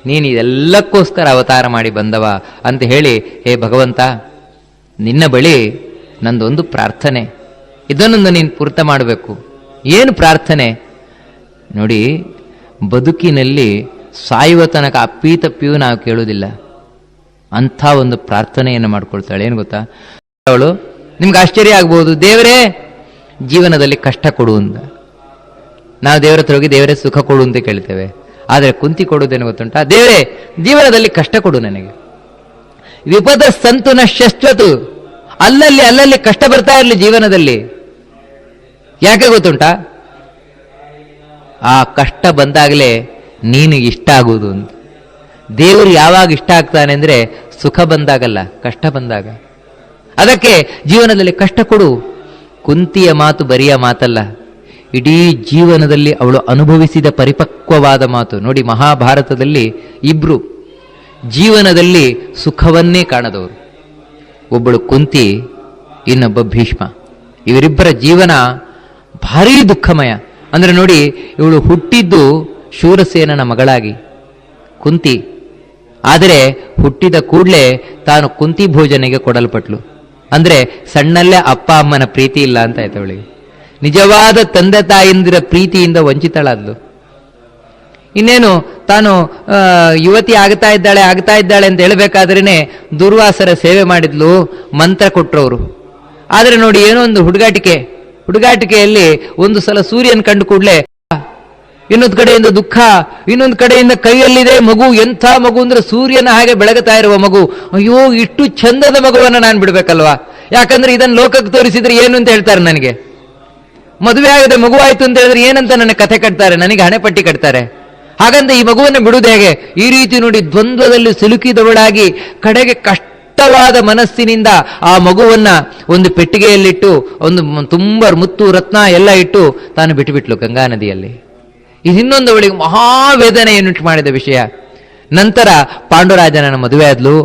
ನೀನು ಇದೆಲ್ಲಕ್ಕೋಸ್ಕರ ಅವತಾರ ಮಾಡಿ ಬಂದವ ಅಂತ ಹೇಳಿ, ಹೇ ಭಗವಂತ, ನಿನ್ನ ಬಳಿ ನಂದೊಂದು ಪ್ರಾರ್ಥನೆ, ಇದನ್ನೊಂದು ನೀನು ಪೂರ್ತ ಮಾಡಬೇಕು. ಏನು ಪ್ರಾರ್ಥನೆ ನೋಡಿ, ಬದುಕಿನಲ್ಲಿ ಸಾಯುವ ತನಕ ಅಪ್ಪೀತಪ್ಪಿಯೂ ನಾವು ಕೇಳುವುದಿಲ್ಲ. ಅಂಥ ಒಂದು ಪ್ರಾರ್ಥನೆಯನ್ನು ಮಾಡ್ಕೊಳ್ತಾಳೆ. ಏನು ಗೊತ್ತಾ, ಅವಳು ನಿಮ್ಗೆ ಆಶ್ಚರ್ಯ ಆಗ್ಬೋದು, ದೇವರೇ ಜೀವನದಲ್ಲಿ ಕಷ್ಟ ಕೊಡು ಅಂತ. ನಾವು ದೇವರ ಹತ್ರ ಹೋಗಿ ದೇವರೇ ಸುಖ ಕೊಡು ಅಂತ ಕೇಳ್ತೇವೆ. ಆದರೆ ಕುಂತಿ ಕೊಡುವುದೇನು ಗೊತ್ತುಂಟ? ದೇವರೇ ಜೀವನದಲ್ಲಿ ಕಷ್ಟ ಕೊಡು ನನಗೆ. ವಿಪದ ಸಂತು ನ ಶಶ್ವತು, ಅಲ್ಲಲ್ಲಿ ಕಷ್ಟ ಬರ್ತಾ ಇರಲಿ ಜೀವನದಲ್ಲಿ. ಯಾಕೆ ಗೊತ್ತುಂಟ? ಆ ಕಷ್ಟ ಬಂದಾಗಲೇ ನೀನು ಇಷ್ಟ ಆಗುವುದು ಅಂತ. ದೇವರು ಯಾವಾಗ ಇಷ್ಟ ಆಗ್ತಾನೆ ಅಂದ್ರೆ ಸುಖ ಬಂದಾಗಲ್ಲ, ಕಷ್ಟ ಬಂದಾಗ. ಅದಕ್ಕೆ ಜೀವನದಲ್ಲಿ ಕಷ್ಟ ಕೊಡು. ಕುಂತಿಯ ಮಾತು ಬರಿಯ ಮಾತಲ್ಲ, ಇಡೀ ಜೀವನದಲ್ಲಿ ಅವಳು ಅನುಭವಿಸಿದ ಪರಿಪಕ್ವವಾದ ಮಾತು. ನೋಡಿ, ಮಹಾಭಾರತದಲ್ಲಿ ಇಬ್ರು ಜೀವನದಲ್ಲಿ ಸುಖವನ್ನೇ ಕಾಣದವರು. ಒಬ್ಬಳು ಕುಂತಿ, ಇನ್ನೊಬ್ಬ ಭೀಷ್ಮ. ಇವರಿಬ್ಬರ ಜೀವನ ಭಾರೀ ದುಃಖಮಯ. ಅಂದ್ರೆ ನೋಡಿ, ಇವಳು ಹುಟ್ಟಿದ್ದು ಶೂರಸೇನನ ಮಗಳಾಗಿ ಕುಂತಿ. ಆದರೆ ಹುಟ್ಟಿದ ಕೂಡಲೇ ತಾನು ಕುಂತಿ ಭೋಜನೆಗೆ ಕೊಡಲ್ಪಟ್ಲು. ಅಂದ್ರೆ ಸಣ್ಣಲ್ಲೇ ಅಪ್ಪ ಅಮ್ಮನ ಪ್ರೀತಿ ಇಲ್ಲ ಅಂತ ಆಯ್ತು ಅವಳಿಗೆ. ನಿಜವಾದ ತಂದೆ ತಾಯಿಂದಿರ ಪ್ರೀತಿಯಿಂದ ವಂಚಿತಳಾದ್ಲು. ಇನ್ನೇನು ತಾನು ಯುವತಿ ಆಗ್ತಾ ಇದ್ದಾಳೆ ಅಂತ ಹೇಳ್ಬೇಕಾದ್ರೇನೆ ದುರ್ವಾಸರ ಸೇವೆ ಮಾಡಿದ್ಲು, ಮಂತ್ರ ಕೊಟ್ರವರು. ಆದರೆ ನೋಡಿ, ಏನೋ ಒಂದು ಹುಡುಗಾಟಿಕೆಯಲ್ಲಿ ಒಂದು ಸಲ ಸೂರ್ಯನ್ ಕಂಡು ಕೂಡಲೇ ಇನ್ನೊಂದು ಕಡೆಯಿಂದ ದುಃಖ, ಇನ್ನೊಂದು ಕಡೆಯಿಂದ ಕೈಯಲ್ಲಿದೆ ಮಗು. ಎಂಥ ಮಗು ಅಂದ್ರೆ ಸೂರ್ಯನ ಹಾಗೆ ಬೆಳಗುತ್ತಾ ಇರುವ ಮಗು. ಅಯ್ಯೋ, ಇಷ್ಟು ಚಂದದ ಮಗುವನ್ನ ನಾನು ಬಿಡ್ಬೇಕಲ್ವಾ? ಯಾಕಂದ್ರೆ ಇದನ್ನು ಲೋಕಕ್ಕೆ ತೋರಿಸಿದ್ರೆ ಏನು ಅಂತ ಹೇಳ್ತಾರೆ ನನಗೆ. ಮದುವೆ ಆಗದೆ ಮಗುವಾಯ್ತು ಅಂತ ಹೇಳಿದ್ರೆ ಏನಂತ ನನ್ನ ಕಥೆ ಕಟ್ತಾರೆ, ನನಗೆ ಹಣೆಪಟ್ಟಿ ಕಟ್ತಾರೆ. ಹಾಗಂತ ಈ ಮಗುವನ್ನು ಬಿಡುವುದು ಹೇಗೆ? ಈ ರೀತಿ ನೋಡಿ, ದ್ವಂದ್ವದಲ್ಲಿ ಸಿಲುಕಿದವಳಾಗಿ ಕಡೆಗೆ ಕಷ್ಟವಾದ ಮನಸ್ಸಿನಿಂದ ಆ ಮಗುವನ್ನ ಒಂದು ಪೆಟ್ಟಿಗೆಯಲ್ಲಿಟ್ಟು ಒಂದು ತುಂಬ ಮುತ್ತು ರತ್ನ ಎಲ್ಲ ಇಟ್ಟು ತಾನು ಬಿಟ್ಟುಬಿಟ್ಲು ಗಂಗಾ ನದಿಯಲ್ಲಿ. ಇದು ಇನ್ನೊಂದು ಅವಳಿಗೆ ಮಹಾವೇದನೆಯನ್ನುಂಟು ಮಾಡಿದ ವಿಷಯ. ನಂತರ ಪಾಂಡುರಾಜನನ್ನು ಮದುವೆ ಆದ್ಲು.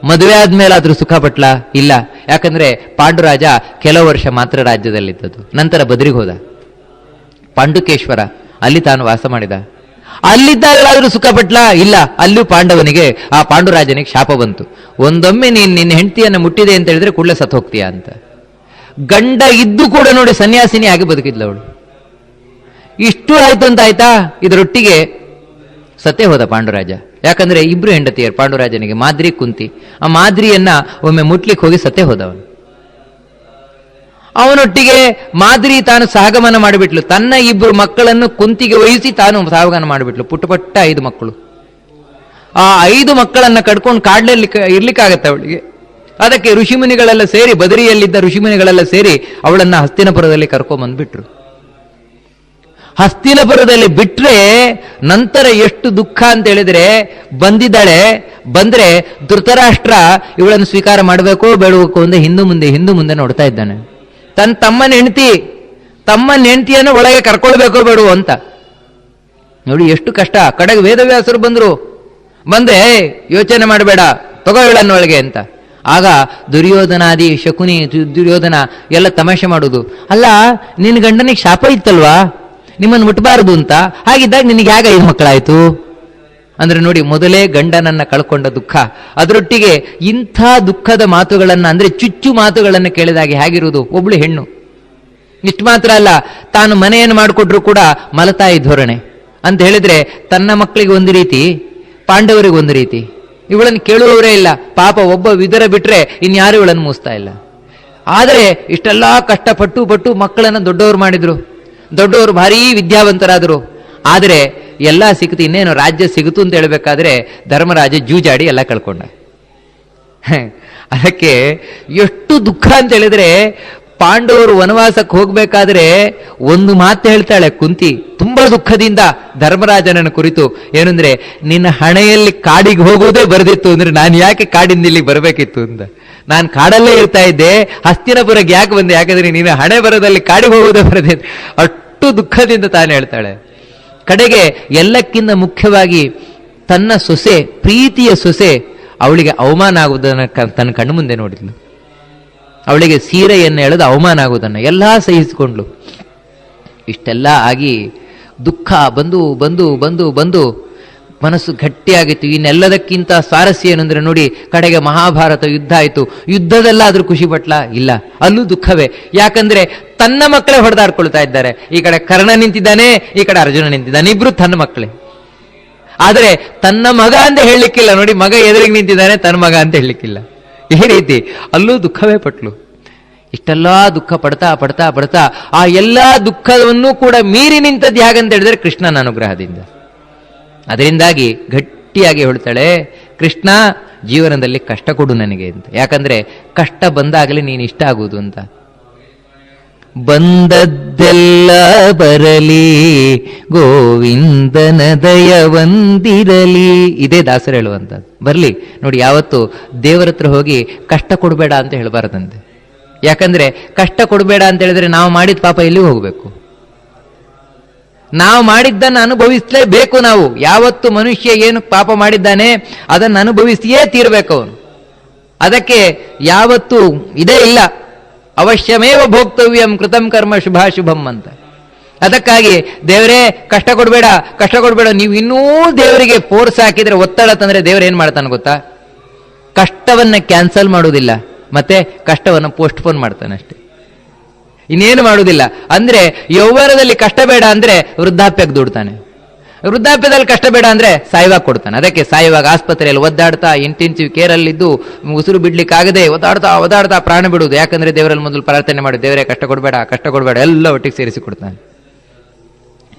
ಮದುವೆ ಆದ್ಮೇಲೆ ಆದ್ರೂ ಸುಖ ಪಟ್ಲ? ಇಲ್ಲ. ಯಾಕಂದ್ರೆ ಪಾಂಡುರಾಜ ಕೆಲವು ವರ್ಷ ಮಾತ್ರ ರಾಜ್ಯದಲ್ಲಿದ್ದದ್ದು. ನಂತರ ಬದರಿಗೆ ಹೋದ, ಪಾಂಡುಕೇಶ್ವರ, ಅಲ್ಲಿ ತಾನು ವಾಸ ಮಾಡಿದ. ಅಲ್ಲಿದ್ದಾಗಲಾದ್ರೂ ಸುಖ ಪಟ್ಲ? ಇಲ್ಲ. ಅಲ್ಲೂ ಪಾಂಡವನಿಗೆ, ಆ ಪಾಂಡುರಾಜನಿಗೆ ಶಾಪ ಬಂತು. ಒಂದೊಮ್ಮೆ ನಿನ್ನ ಹೆಂಡತಿಯನ್ನು ಮುಟ್ಟಿದೆ ಅಂತ ಹೇಳಿದ್ರೆ ಕೂಡಲೇ ಸತ್ತು ಹೋಗ್ತೀಯಾ ಅಂತ. ಗಂಡ ಇದ್ದು ಕೂಡ ನೋಡಿ ಸನ್ಯಾಸಿನಿ ಆಗಿ ಬದುಕಿದ್ಲವಳು. ಇಷ್ಟು ಆಯ್ತು ಅಂತ ಆಯ್ತಾ, ಇದರೊಟ್ಟಿಗೆ ಸತ್ತೇ ಹೋದ ಪಾಂಡುರಾಜ. ಯಾಕಂದ್ರೆ ಇಬ್ರು ಹೆಂಡತಿಯರು ಪಾಂಡುರಾಜನಿಗೆ, ಮಾದ್ರಿ ಕುಂತಿ. ಆ ಮಾದ್ರಿಯನ್ನ ಒಮ್ಮೆ ಮುಟ್ಲಿಕ್ಕೆ ಹೋಗಿ ಸತ್ತೇ ಹೋದವನು. ಅವನೊಟ್ಟಿಗೆ ಮಾದ್ರಿ ತಾನು ಸಹಗಮನ ಮಾಡಿಬಿಟ್ಲು. ತನ್ನ ಇಬ್ಬರು ಮಕ್ಕಳನ್ನು ಕುಂತಿಗೆ ವಹಿಸಿ ತಾನು ಸಹಗಮನ ಮಾಡಿಬಿಟ್ಲು. ಪುಟ್ಟ 5 ಮಕ್ಕಳು. ಆ 5 ಮಕ್ಕಳನ್ನ ಕಡ್ಕೊಂಡು ಕಾಡ್ಲಲ್ಲಿ ಇರ್ಲಿಕ್ಕಾಗತ್ತೆ ಅವಳಿಗೆ. ಅದಕ್ಕೆ ಋಷಿಮುನಿಗಳೆಲ್ಲ ಸೇರಿ, ಬದರಿಯಲ್ಲಿದ್ದ ಋಷಿಮುನಿಗಳೆಲ್ಲ ಸೇರಿ ಅವಳನ್ನ ಹಸ್ತಿನಪುರದಲ್ಲಿ ಕರ್ಕೊಂಡ್ಬಂದ್ಬಿಟ್ರು. ಹಸ್ತಿನಪುರದಲ್ಲಿ ಬಿಟ್ರೆ ನಂತರ ಎಷ್ಟು ದುಃಖ ಅಂತ ಹೇಳಿದ್ರೆ, ಬಂದ್ರೆ ಧೃತರಾಷ್ಟ್ರ ಇವಳನ್ನು ಸ್ವೀಕಾರ ಮಾಡಬೇಕೋ ಬೇಡಬೇಕೋ ಅಂತ ಹಿಂದು ಮುಂದೆ ನೋಡ್ತಾ ಇದ್ದಾನೆ. ತನ್ನ ತಮ್ಮನ ಹೆಂಡತಿಯನ್ನು ಒಳಗೆ ಕರ್ಕೊಳ್ಬೇಕೋ ಬೇಡವೋ ಅಂತ. ನೋಡಿ ಎಷ್ಟು ಕಷ್ಟ. ಕಡೆಗೆ ವೇದವ್ಯಾಸರು ಬಂದ್ರೆ ಯೋಚನೆ ಮಾಡಬೇಡ, ತಗೋ ಇವಳನ್ನು ಒಳಗೆ ಅಂತ. ಆಗ ದುರ್ಯೋಧನಾದಿ ಶಕುನಿ ದುರ್ಯೋಧನ ಎಲ್ಲ ತಮಾಷೆ ಮಾಡುವುದು, ಅಲ್ಲ ನಿನ್ನ ಗಂಡನಿಗೆ ಶಾಪ ಇತ್ತಲ್ವಾ ನಿಮ್ಮನ್ನು ಮುಟ್ಟಬಾರದು ಅಂತ, ಹಾಗಿದ್ದಾಗ ನಿನಗೆ ಹೇಗೆ 5 ಮಕ್ಕಳಾಯ್ತು ಅಂದ್ರೆ ನೋಡಿ, ಮೊದಲೇ ಗಂಡನನ್ನ ಕಳ್ಕೊಂಡ ದುಃಖ, ಅದರೊಟ್ಟಿಗೆ ಇಂಥ ದುಃಖದ ಮಾತುಗಳನ್ನ ಅಂದ್ರೆ ಚುಚ್ಚು ಮಾತುಗಳನ್ನು ಕೇಳಿದಾಗ ಹೇಗಿರುವುದು ಒಬ್ಳು ಹೆಣ್ಣು. ಇಷ್ಟು ಮಾತ್ರ ಅಲ್ಲ, ತಾನು ಮನೆಯನ್ನು ಮಾಡಿಕೊಟ್ರು ಕೂಡ ಮಲತಾಯಿ ಧೋರಣೆ ಅಂತ ಹೇಳಿದ್ರೆ, ತನ್ನ ಮಕ್ಕಳಿಗೆ ಒಂದು ರೀತಿ, ಪಾಂಡವರಿಗೆ ಒಂದು ರೀತಿ. ಇವಳನ್ನು ಕೇಳುವವರೇ ಇಲ್ಲ. ಪಾಪ ಒಬ್ಬ ವಿದುರ ಬಿಟ್ರೆ ಇನ್ಯಾರು ಇವಳನ್ನು ಮೂಸ್ತಾ ಇಲ್ಲ. ಆದರೆ ಇಷ್ಟೆಲ್ಲಾ ಕಷ್ಟಪಟ್ಟು ಮಕ್ಕಳನ್ನು ದೊಡ್ಡವರು ಮಾಡಿದ್ರು. ದೊಡ್ಡವರು ಭಾರೀ ವಿದ್ಯಾವಂತರಾದರು. ಆದರೆ ಎಲ್ಲ ಸಿಕ್ತು, ಇನ್ನೇನು ರಾಜ್ಯ ಸಿಗುತ್ತು ಅಂತ ಹೇಳ್ಬೇಕಾದ್ರೆ ಧರ್ಮರಾಜ ಜೂಜಾಡಿ ಎಲ್ಲ ಕಳ್ಕೊಂಡ. ಅದಕ್ಕೆ ಎಷ್ಟು ದುಃಖ ಅಂತ ಹೇಳಿದ್ರೆ, ಪಾಂಡವರು ವನವಾಸಕ್ಕೆ ಹೋಗ್ಬೇಕಾದ್ರೆ ಒಂದು ಮಾತು ಹೇಳ್ತಾಳೆ ಕುಂತಿ ತುಂಬಾ ದುಃಖದಿಂದ ಧರ್ಮರಾಜನನ್ನು ಕುರಿತು. ಏನಂದ್ರೆ, ನಿನ್ನ ಹಣೆಯಲ್ಲಿ ಕಾಡಿಗೆ ಹೋಗೋದೇ ಬರೆದಿತ್ತು ಅಂದ್ರೆ ನಾನು ಯಾಕೆ ಕಾಡಿಂದ ಇಲ್ಲಿಗೆ ಬರಬೇಕಿತ್ತು ಅಂತ. ನಾನು ಕಾಡಲ್ಲೇ ಇರ್ತಾ ಇದ್ದೆ, ಹಸ್ತಿನಪುರಕ್ಕೆ ಯಾಕೆ ಬಂದೆ? ಯಾಕಂದ್ರೆ ನಿನ್ನ ಹಣೆ ಬರದಲ್ಲಿ ಕಾಡಿಗೆ ಹೋಗೋದೇ ಬರೆದಿತ್ತು. ಅಷ್ಟು ದುಃಖದಿಂದ ತಾನು ಹೇಳ್ತಾಳೆ. ಕಡೆಗೆ ಎಲ್ಲಕ್ಕಿಂತ ಮುಖ್ಯವಾಗಿ ತನ್ನ ಸೊಸೆ, ಪ್ರೀತಿಯ ಸೊಸೆ ಅವಳಿಗೆ ಅವಮಾನ ಆಗುವುದನ್ನು ತನ್ನ ಕಣ್ಣು ಮುಂದೆ ನೋಡಿದ್ಲು. ಅವಳಿಗೆ ಸೀರೆಯನ್ನು ಎಳೆದು ಅವಮಾನ ಆಗುವುದನ್ನು ಎಲ್ಲ ಸಹಿಸಿಕೊಂಡ್ಲು. ಇಷ್ಟೆಲ್ಲ ಆಗಿ ದುಃಖ ಬಂದು ಬಂದು ಬಂದು ಬಂದು ಮನಸ್ಸು ಗಟ್ಟಿಯಾಗಿತ್ತು. ಇನ್ನೆಲ್ಲದಕ್ಕಿಂತ ಸ್ವಾರಸ್ಯ ಏನಂದ್ರೆ ನೋಡಿ, ಕಡೆಗೆ ಮಹಾಭಾರತ ಯುದ್ಧ ಆಯಿತು. ಯುದ್ಧದಲ್ಲಾದ್ರೂ ಖುಷಿ ಪಟ್ಲ? ಇಲ್ಲ, ಅಲ್ಲೂ ದುಃಖವೇ. ಯಾಕಂದ್ರೆ ತನ್ನ ಮಕ್ಕಳೇ ಹೊಡೆದಾಡ್ಕೊಳ್ತಾ ಇದ್ದಾರೆ. ಈ ಕಡೆ ಕರ್ಣ ನಿಂತಿದ್ದಾನೆ, ಈ ಕಡೆ ಅರ್ಜುನ ನಿಂತಿದ್ದಾನೆ, ಇಬ್ರು ತನ್ನ ಮಕ್ಕಳೇ. ಆದರೆ ತನ್ನ ಮಗ ಅಂತ ಹೇಳಲಿಕ್ಕಿಲ್ಲ. ನೋಡಿ, ಮಗ ಎದುರಿಗೆ ನಿಂತಿದ್ದಾನೆ, ತನ್ನ ಮಗ ಅಂತ ಹೇಳಲಿಕ್ಕಿಲ್ಲ. ಈ ರೀತಿ ಅಲ್ಲೂ ದುಃಖವೇ ಪಟ್ಲು. ಇಷ್ಟೆಲ್ಲ ದುಃಖ ಪಡ್ತಾ ಪಡ್ತಾ ಪಡ್ತಾ ಆ ಎಲ್ಲ ದುಃಖವನ್ನು ಕೂಡ ಮೀರಿ ನಿಂತದ್ದು ಹೇಗಂತ ಹೇಳಿದ್ರೆ ಕೃಷ್ಣನ ಅನುಗ್ರಹದಿಂದ. ಅದರಿಂದಾಗಿ ಗಟ್ಟಿಯಾಗಿ ಹೇಳ್ತಾಳೆ, ಕೃಷ್ಣ ಜೀವನದಲ್ಲಿ ಕಷ್ಟ ಕೊಡು ನನಗೆ ಅಂತ. ಯಾಕಂದ್ರೆ ಕಷ್ಟ ಬಂದಾಗಲೇ ನೀನು ಇಷ್ಟ ಆಗುವುದು ಅಂತ. ಬಂದದ್ದೆಲ್ಲ ಬರಲಿ ಗೋವಿಂದನ ದಯವಂದಿರಲಿ, ಇದೇ ದಾಸರು ಹೇಳುವಂಥದ್ದು. ಬರಲಿ ನೋಡಿ, ಯಾವತ್ತು ದೇವರ ಹತ್ರ ಹೋಗಿ ಕಷ್ಟ ಕೊಡಬೇಡ ಅಂತ ಹೇಳಬಾರದಂತೆ. ಯಾಕಂದ್ರೆ ಕಷ್ಟ ಕೊಡಬೇಡ ಅಂತ ಹೇಳಿದ್ರೆ ನಾವು ಮಾಡಿದ ಪಾಪ ಎಲ್ಲಿಗೆ ಹೋಗಬೇಕು? ನಾವು ಮಾಡಿದ್ದನ್ನು ಅನುಭವಿಸಲೇಬೇಕು. ನಾವು ಯಾವತ್ತು ಮನುಷ್ಯ ಏನು ಪಾಪ ಮಾಡಿದ್ದಾನೆ ಅದನ್ನು ಅನುಭವಿಸಿಯೇ ತೀರ್ಬೇಕು ಅವನು. ಅದಕ್ಕೆ ಯಾವತ್ತು ಇದೇ ಇಲ್ಲ, ಅವಶ್ಯಮೇವ ಭೋಕ್ತವ್ಯಂ ಕೃತಂ ಕರ್ಮ ಶುಭಾಶುಭಂ ಅಂತ. ಅದಕ್ಕಾಗಿ ದೇವರೇ ಕಷ್ಟ ಕೊಡಬೇಡ ಕಷ್ಟ ಕೊಡಬೇಡ, ನೀವು ಇನ್ನೂ ದೇವರಿಗೆ ಫೋರ್ಸ್ ಹಾಕಿದ್ರೆ, ಒತ್ತಡ ತಂದ್ರೆ ದೇವರು ಏನ್ ಮಾಡ್ತಾನೆ ಗೊತ್ತಾ? ಕಷ್ಟವನ್ನ ಕ್ಯಾನ್ಸಲ್ ಮಾಡುವುದಿಲ್ಲ, ಮತ್ತೆ ಕಷ್ಟವನ್ನು ಪೋಸ್ಟ್ಪೋನ್ ಮಾಡ್ತಾನೆ ಅಷ್ಟೇ, ಇನ್ನೇನು ಮಾಡುವುದಿಲ್ಲ. ಅಂದ್ರೆ ಯೌವನದಲ್ಲಿ ಕಷ್ಟ ಬೇಡ ಅಂದ್ರೆ ವೃದ್ಧಾಪ್ಯಕ್ಕೆ ದುಡ್ತಾನೆ, ವೃದ್ಧಾಪ್ಯದಲ್ಲಿ ಕಷ್ಟ ಬೇಡ ಅಂದ್ರೆ ಸಾಯುವಾಗ ಕೊಡ್ತಾನೆ. ಅದಕ್ಕೆ ಸಾಯುವಾಗ ಆಸ್ಪತ್ರೆಯಲ್ಲಿ ಒದ್ದಾಡ್ತಾ ಇಂಟೆನ್ಸಿವ್ ಕೇರಲ್ಲಿದ್ದು ಉಸಿರು ಬಿಡ್ಲಿಕ್ಕಾಗದೆ ಒದ್ದಾಡ್ತಾ ಪ್ರಾಣ ಬಿಡುವುದು. ಯಾಕಂದ್ರೆ ದೇವರಲ್ಲಿ ಮೊದಲು ಪ್ರಾರ್ಥನೆ ಮಾಡಿ, ದೇವರೇ ಕಷ್ಟ ಕೊಡಬೇಡ ಎಲ್ಲ ಒಟ್ಟಿಗೆ ಸೇರಿಸಿ ಕೊಡ್ತಾನೆ.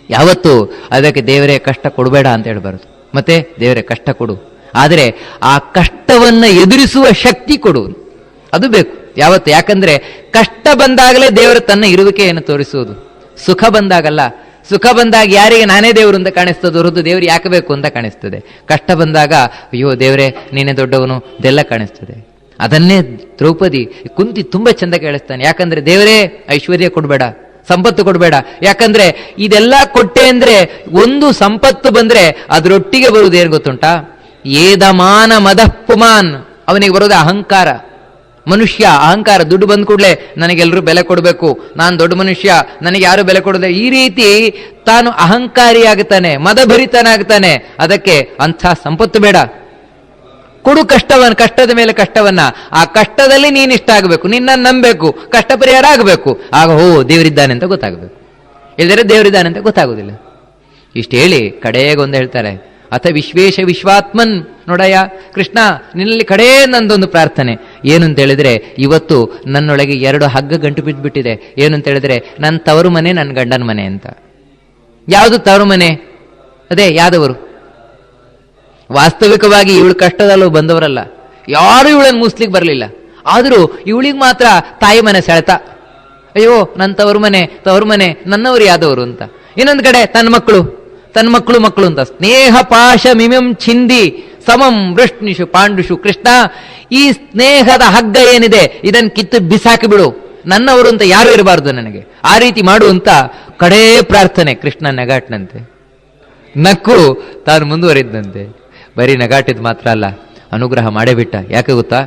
ಯಾವತ್ತು ಅದಕ್ಕೆ ದೇವರೇ ಕಷ್ಟ ಕೊಡಬೇಡ ಅಂತ ಹೇಳ್ಬಾರದು, ಮತ್ತೆ ದೇವರೇ ಕಷ್ಟ ಕೊಡು, ಆದರೆ ಆ ಕಷ್ಟವನ್ನ ಎದುರಿಸುವ ಶಕ್ತಿ ಕೊಡು, ಅದು ಬೇಕು ಯಾವತ್ತು. ಯಾಕಂದ್ರೆ ಕಷ್ಟ ಬಂದಾಗಲೇ ದೇವರು ತನ್ನ ಇರುವಿಕೆಯನ್ನು ತೋರಿಸುವುದು, ಸುಖ ಬಂದಾಗಲ್ಲ. ಸುಖ ಬಂದಾಗ ಯಾರಿಗೆ ನಾನೇ ದೇವರು ಅಂತ ಕಾಣಿಸ್ತದೆ ಹೊರತು ದೇವರು ಯಾಕೆ ಬೇಕು ಅಂತ ಕಾಣಿಸ್ತದೆ. ಕಷ್ಟ ಬಂದಾಗ ಅಯ್ಯೋ ದೇವರೇ ನೀನೇ ದೊಡ್ಡವನು ಇದೆಲ್ಲ ಕಾಣಿಸ್ತದೆ. ಅದನ್ನೇ ದ್ರೌಪದಿ ಕುಂತಿ ತುಂಬಾ ಚಂದ ಕೇಳಿಸ್ತಾನೆ. ಯಾಕಂದ್ರೆ ದೇವರೇ ಐಶ್ವರ್ಯ ಕೊಡಬೇಡ, ಸಂಪತ್ತು ಕೊಡಬೇಡ. ಯಾಕಂದ್ರೆ ಇದೆಲ್ಲ ಕೊಟ್ಟೆ ಅಂದ್ರೆ ಒಂದು ಸಂಪತ್ತು ಬಂದ್ರೆ ಅದರೊಟ್ಟಿಗೆ ಬರುವುದು ಏನು ಗೊತ್ತುಂಟಾ? ಏದಮಾನ ಮದಃ ಪುಮಾನ್, ಅವನಿಗೆ ಬರೋದು ಅಹಂಕಾರ. ಮನುಷ್ಯ ಅಹಂಕಾರ, ದುಡ್ಡು ಬಂದ ಕೂಡಲೇ ನನಗೆಲ್ಲರೂ ಬೆಲೆ ಕೊಡಬೇಕು, ನಾನು ದೊಡ್ಡ ಮನುಷ್ಯ, ನನಗೆ ಯಾರು ಬೆಲೆ ಕೊಡದೆ, ಈ ರೀತಿ ತಾನು ಅಹಂಕಾರಿಯಾಗುತ್ತಾನೆ, ಮದಭರಿತನಾಗ್ತಾನೆ. ಅದಕ್ಕೆ ಅಂಥ ಸಂಪತ್ತು ಬೇಡ, ಕೊಡು ಕಷ್ಟವನ್ನು, ಕಷ್ಟದ ಮೇಲೆ ಕಷ್ಟವನ್ನ. ಆ ಕಷ್ಟದಲ್ಲಿ ನೀನು ಇಷ್ಟ ಆಗಬೇಕು, ನಿನ್ನನ್ನು ನಂಬಬೇಕು, ಕಷ್ಟ ಪರಿಹಾರ ಆಗಬೇಕು. ಆಗ ದೇವರಿದ್ದಾನೆ ಅಂತ ಗೊತ್ತಾಗಬೇಕು, ಇಲ್ಲದ್ರೆ ದೇವರಿದ್ದಾನೆ ಅಂತ ಗೊತ್ತಾಗುದಿಲ್ಲ. ಇಷ್ಟು ಹೇಳಿ ಕಡೆಗೊಂದು ಹೇಳ್ತಾರೆ, ಅಥ ವಿಶ್ವೇಶ ವಿಶ್ವಾತ್ಮನ್. ನೋಡಯ್ಯ ಕೃಷ್ಣ, ನಿನ್ನಲ್ಲಿ ಕಡೇ ನಂದೊಂದು ಪ್ರಾರ್ಥನೆ ಏನು ಅಂತ ಹೇಳಿದ್ರೆ, ಇವತ್ತು ನನ್ನೊಳಗೆ 2 ಹಗ್ಗ ಗಂಟು ಬಿದ್ದುಬಿಟ್ಟಿದೆ. ಏನು ಅಂತ ಹೇಳಿದ್ರೆ, ನನ್ನ ತವರು ಮನೆ, ನನ್ನ ಗಂಡನ ಮನೆ ಅಂತ. ಯಾವುದು ತವರು ಮನೆ? ಅದೇ ಯಾದವರು. ವಾಸ್ತವಿಕವಾಗಿ ಇವಳು ಕಷ್ಟದಲ್ಲೂ ಬಂದವರಲ್ಲ, ಯಾರು ಇವಳನ್ನು ಮುಸ್ಲಿಕ್ಕೆ ಬರಲಿಲ್ಲ. ಆದರೂ ಇವಳಿಗೆ ಮಾತ್ರ ತಾಯಿ ಮನೆ ಸೆಳೆತ. ಅಯ್ಯೋ ನನ್ನ ತವರು ಮನೆ ನನ್ನವರು ಯಾದವರು ಅಂತ. ಇನ್ನೊಂದು ಕಡೆ ತನ್ನ ಮಕ್ಕಳು ಅಂತ. ಸ್ನೇಹ ಪಾಶ ಮಿಮಂ ಛಿಂದಿ ಸಮಂ ವೃಷ್ಣಿಷು ಪಾಂಡುಷು. ಕೃಷ್ಣ, ಈ ಸ್ನೇಹದ ಹಗ್ಗ ಏನಿದೆ ಇದನ್ನು ಕಿತ್ತು ಬಿಸಾಕಿ ಬಿಡು, ನನ್ನವರು ಅಂತ ಯಾರು ಇರಬಾರ್ದು ನನಗೆ, ಆ ರೀತಿ ಮಾಡು ಅಂತ ಕಡೇ ಪ್ರಾರ್ಥನೆ. ಕೃಷ್ಣ ನಗಾಟ್ನಂತೆ, ನಕ್ಕು ತಾನು ಮುಂದುವರಿದ್ದಂತೆ. ಬರೀ ನಗಾಟಿದ್ ಮಾತ್ರ ಅಲ್ಲ, ಅನುಗ್ರಹ ಮಾಡೇ ಬಿಟ್ಟ. ಯಾಕೆ ಗೊತ್ತಾ?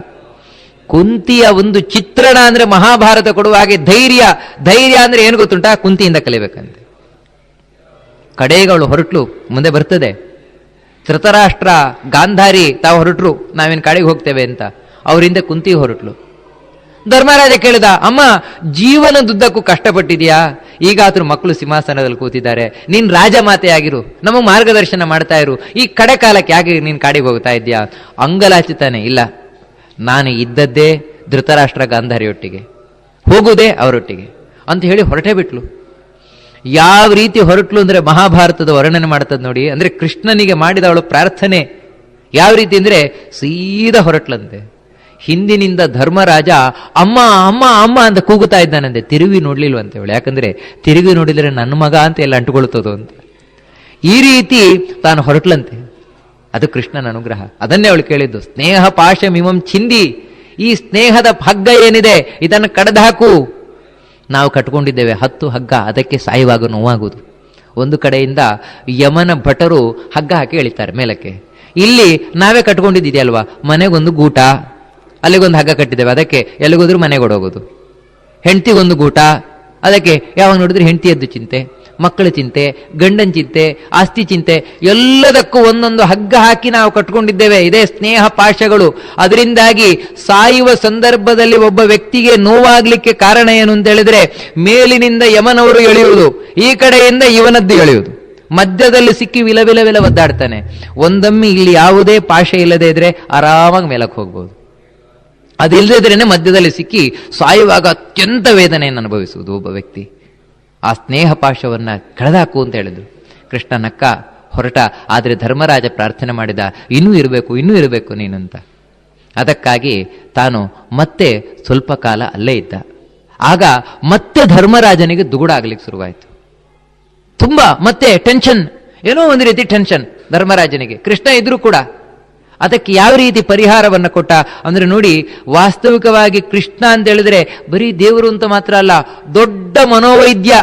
ಕುಂತಿಯ ಒಂದು ಚಿತ್ರಣ ಅಂದ್ರೆ ಮಹಾಭಾರತ ಕೊಡುವ ಹಾಗೆ ಧೈರ್ಯ ಅಂದ್ರೆ ಏನು ಗೊತ್ತುಂಟಾ? ಕುಂತಿಯಿಂದ ಕಲಿಬೇಕಂತೆ. ಕಡೆಗಳು ಹೊರಟ್ಲು, ಮುಂದೆ ಬರ್ತದೆ. ಧೃತರಾಷ್ಟ್ರ ಗಾಂಧಾರಿ ತಾವು ಹೊರಟ್ರು, ನಾವೇನು ಕಾಡಿಗೆ ಹೋಗ್ತೇವೆ ಅಂತ. ಅವರಿಂದ ಕುಂತಿ ಹೊರಟ್ಲು. ಧರ್ಮರಾಜ ಕೇಳಿದ, ಅಮ್ಮ ಜೀವನದುದ್ದಕ್ಕೂ ಕಷ್ಟಪಟ್ಟಿದ್ಯಾ, ಈಗ ಆದ್ರೂ ಮಕ್ಕಳು ಸಿಂಹಾಸನದಲ್ಲಿ ಕೂತಿದ್ದಾರೆ, ನೀನ್ ರಾಜಮಾತೆ ಆಗಿರು, ನಮಗೆ ಮಾರ್ಗದರ್ಶನ ಮಾಡ್ತಾ ಇರು, ಈ ಕಡೆ ಕಾಲಕ್ಕೆ ಯಾಕೆ ನೀನ್ ಕಾಡಿಗೆ ಹೋಗ್ತಾ ಇದ್ಯಾ? ಅಂಗಲಾಚಿತಾನೆ, ಇಲ್ಲ ನಾನು ಇದ್ದದ್ದೇ ಧೃತರಾಷ್ಟ್ರ ಗಾಂಧಾರಿಯೊಟ್ಟಿಗೆ, ಹೋಗುವುದೇ ಅವರೊಟ್ಟಿಗೆ ಅಂತ ಹೇಳಿ ಹೊರಟೇ ಬಿಟ್ಲು. ಯಾವ ರೀತಿ ಹೊರಟ್ಲು ಅಂದ್ರೆ ಮಹಾಭಾರತದ ವರ್ಣನೆ ಮಾಡ್ತದೆ ನೋಡಿ. ಅಂದ್ರೆ ಕೃಷ್ಣನಿಗೆ ಮಾಡಿದ ಅವಳು ಪ್ರಾರ್ಥನೆ ಯಾವ ರೀತಿ ಅಂದ್ರೆ ಸೀದಾ ಹೊರಟ್ಲಂತೆ. ಹಿಂದಿನಿಂದ ಧರ್ಮರಾಜ ಅಮ್ಮ ಅಮ್ಮ ಅಮ್ಮ ಅಂತ ಕೂಗುತ್ತಾ ಇದ್ದಾನಂತೆ, ತಿರುಗಿ ನೋಡ್ಲಿಲ್ವಂತೆ ಅವಳು. ಯಾಕಂದ್ರೆ ತಿರುಗಿ ನೋಡಿದ್ರೆ ನನ್ನ ಮಗ ಅಂತ ಎಲ್ಲ ಅಂಟುಕೊಳ್ತದೋ ಅಂತ. ಈ ರೀತಿ ತಾನು ಹೊರಟ್ಲಂತೆ. ಅದು ಕೃಷ್ಣನ ಅನುಗ್ರಹ. ಅದನ್ನೇ ಅವಳು ಕೇಳಿದ್ದು, ಸ್ನೇಹ ಪಾಶ ಮಿಮಂ ಛಿಂದಿ, ಈ ಸ್ನೇಹದ ಹಗ್ಗ ಏನಿದೆ ಇದನ್ನು ಕಡ್ದಾಕು. ನಾವು ಕಟ್ಕೊಂಡಿದ್ದೇವೆ 10 ಹಗ್ಗ, ಅದಕ್ಕೆ ಸಾಯುವಾಗ ನೋವಾಗುವುದು. ಒಂದು ಕಡೆಯಿಂದ ಯಮನ ಭಟರು ಹಗ್ಗ ಹಾಕಿ ಎಳಿತಾರೆ ಮೇಲಕ್ಕೆ. ಇಲ್ಲಿ ನಾವೇ ಕಟ್ಕೊಂಡಿದ್ದೀಯಲ್ವಾ, ಮನೆಗೊಂದು ಗೂಟ, ಅಲ್ಲಿಗೊಂದು ಹಗ್ಗ ಕಟ್ಟಿದ್ದೇವೆ, ಅದಕ್ಕೆ ಎಲ್ಲಿಗೋದ್ರೂ ಮನೆಗೆ ಓಡೋಗೋದು. ಹೆಂಡತಿಗೊಂದು ಗೂಟ, ಅದಕ್ಕೆ ಯಾವಾಗ ನೋಡಿದ್ರೆ ಹೆಂಡತಿಯದ್ದು ಚಿಂತೆ, ಮಕ್ಕಳ ಚಿಂತೆ, ಗಂಡನ ಚಿಂತೆ, ಆಸ್ತಿ ಚಿಂತೆ, ಎಲ್ಲದಕ್ಕೂ ಒಂದೊಂದು ಹಗ್ಗ ಹಾಕಿ ನಾವು ಕಟ್ಕೊಂಡಿದ್ದೇವೆ. ಇದೇ ಸ್ನೇಹ ಪಾಶಗಳು. ಅದರಿಂದಾಗಿ ಸಾಯುವ ಸಂದರ್ಭದಲ್ಲಿ ಒಬ್ಬ ವ್ಯಕ್ತಿಗೆ ನೋವಾಗ್ಲಿಕ್ಕೆ ಕಾರಣ ಏನು ಅಂತ ಹೇಳಿದ್ರೆ, ಮೇಲಿನಿಂದ ಯಮನವರು ಎಳೆಯುವುದು, ಈ ಕಡೆಯಿಂದ ಇವನದ್ದು ಎಳೆಯುವುದು, ಮಧ್ಯದಲ್ಲಿ ಸಿಕ್ಕಿ ವಿಲ ಒದ್ದಾಡ್ತಾನೆ. ಒಂದೊಮ್ಮೆ ಇಲ್ಲಿ ಯಾವುದೇ ಪಾಶ ಇಲ್ಲದೆ ಇದ್ರೆ ಆರಾಮಾಗಿ ಮೇಲಕ್ಕೆ ಹೋಗ್ಬೋದು. ಅದಿಲ್ಲದಿದ್ರೇನೆ ಮಧ್ಯದಲ್ಲಿ ಸಿಕ್ಕಿ ಸಾಯುವಾಗ ಅತ್ಯಂತ ವೇದನೆಯನ್ನು ಅನುಭವಿಸುವುದು ಒಬ್ಬ ವ್ಯಕ್ತಿ. ಆ ಸ್ನೇಹ ಪಾಶವನ್ನ ಕಳೆದಾಕು ಅಂತ ಹೇಳಿದ್ರು. ಕೃಷ್ಣ ನಕ್ಕ ಹೊರಟ. ಆದರೆ ಧರ್ಮರಾಜ ಪ್ರಾರ್ಥನೆ ಮಾಡಿದ, ಇನ್ನೂ ಇರಬೇಕು ನೀನಂತ. ಅದಕ್ಕಾಗಿ ತಾನು ಮತ್ತೆ ಸ್ವಲ್ಪ ಕಾಲ ಅಲ್ಲೇ ಇದ್ದ. ಆಗ ಮತ್ತೆ ಧರ್ಮರಾಜನಿಗೆ ದುಗುಡ ಆಗ್ಲಿಕ್ಕೆ ಶುರುವಾಯಿತು. ತುಂಬಾ ಮತ್ತೆ ಟೆನ್ಷನ್, ಏನೋ ಒಂದು ರೀತಿ ಟೆನ್ಷನ್ ಧರ್ಮರಾಜನಿಗೆ. ಕೃಷ್ಣ ಇದ್ರೂ ಕೂಡ ಅದಕ್ಕೆ ಯಾವ ರೀತಿ ಪರಿಹಾರವನ್ನು ಕೊಟ್ಟ ಅಂದ್ರೆ ನೋಡಿ, ವಾಸ್ತವಿಕವಾಗಿ ಕೃಷ್ಣ ಅಂತ ಹೇಳಿದ್ರೆ ಬರೀ ದೇವರು ಅಂತ ಮಾತ್ರ ಅಲ್ಲ, ದೊಡ್ಡ ಮನೋವೈದ್ಯ.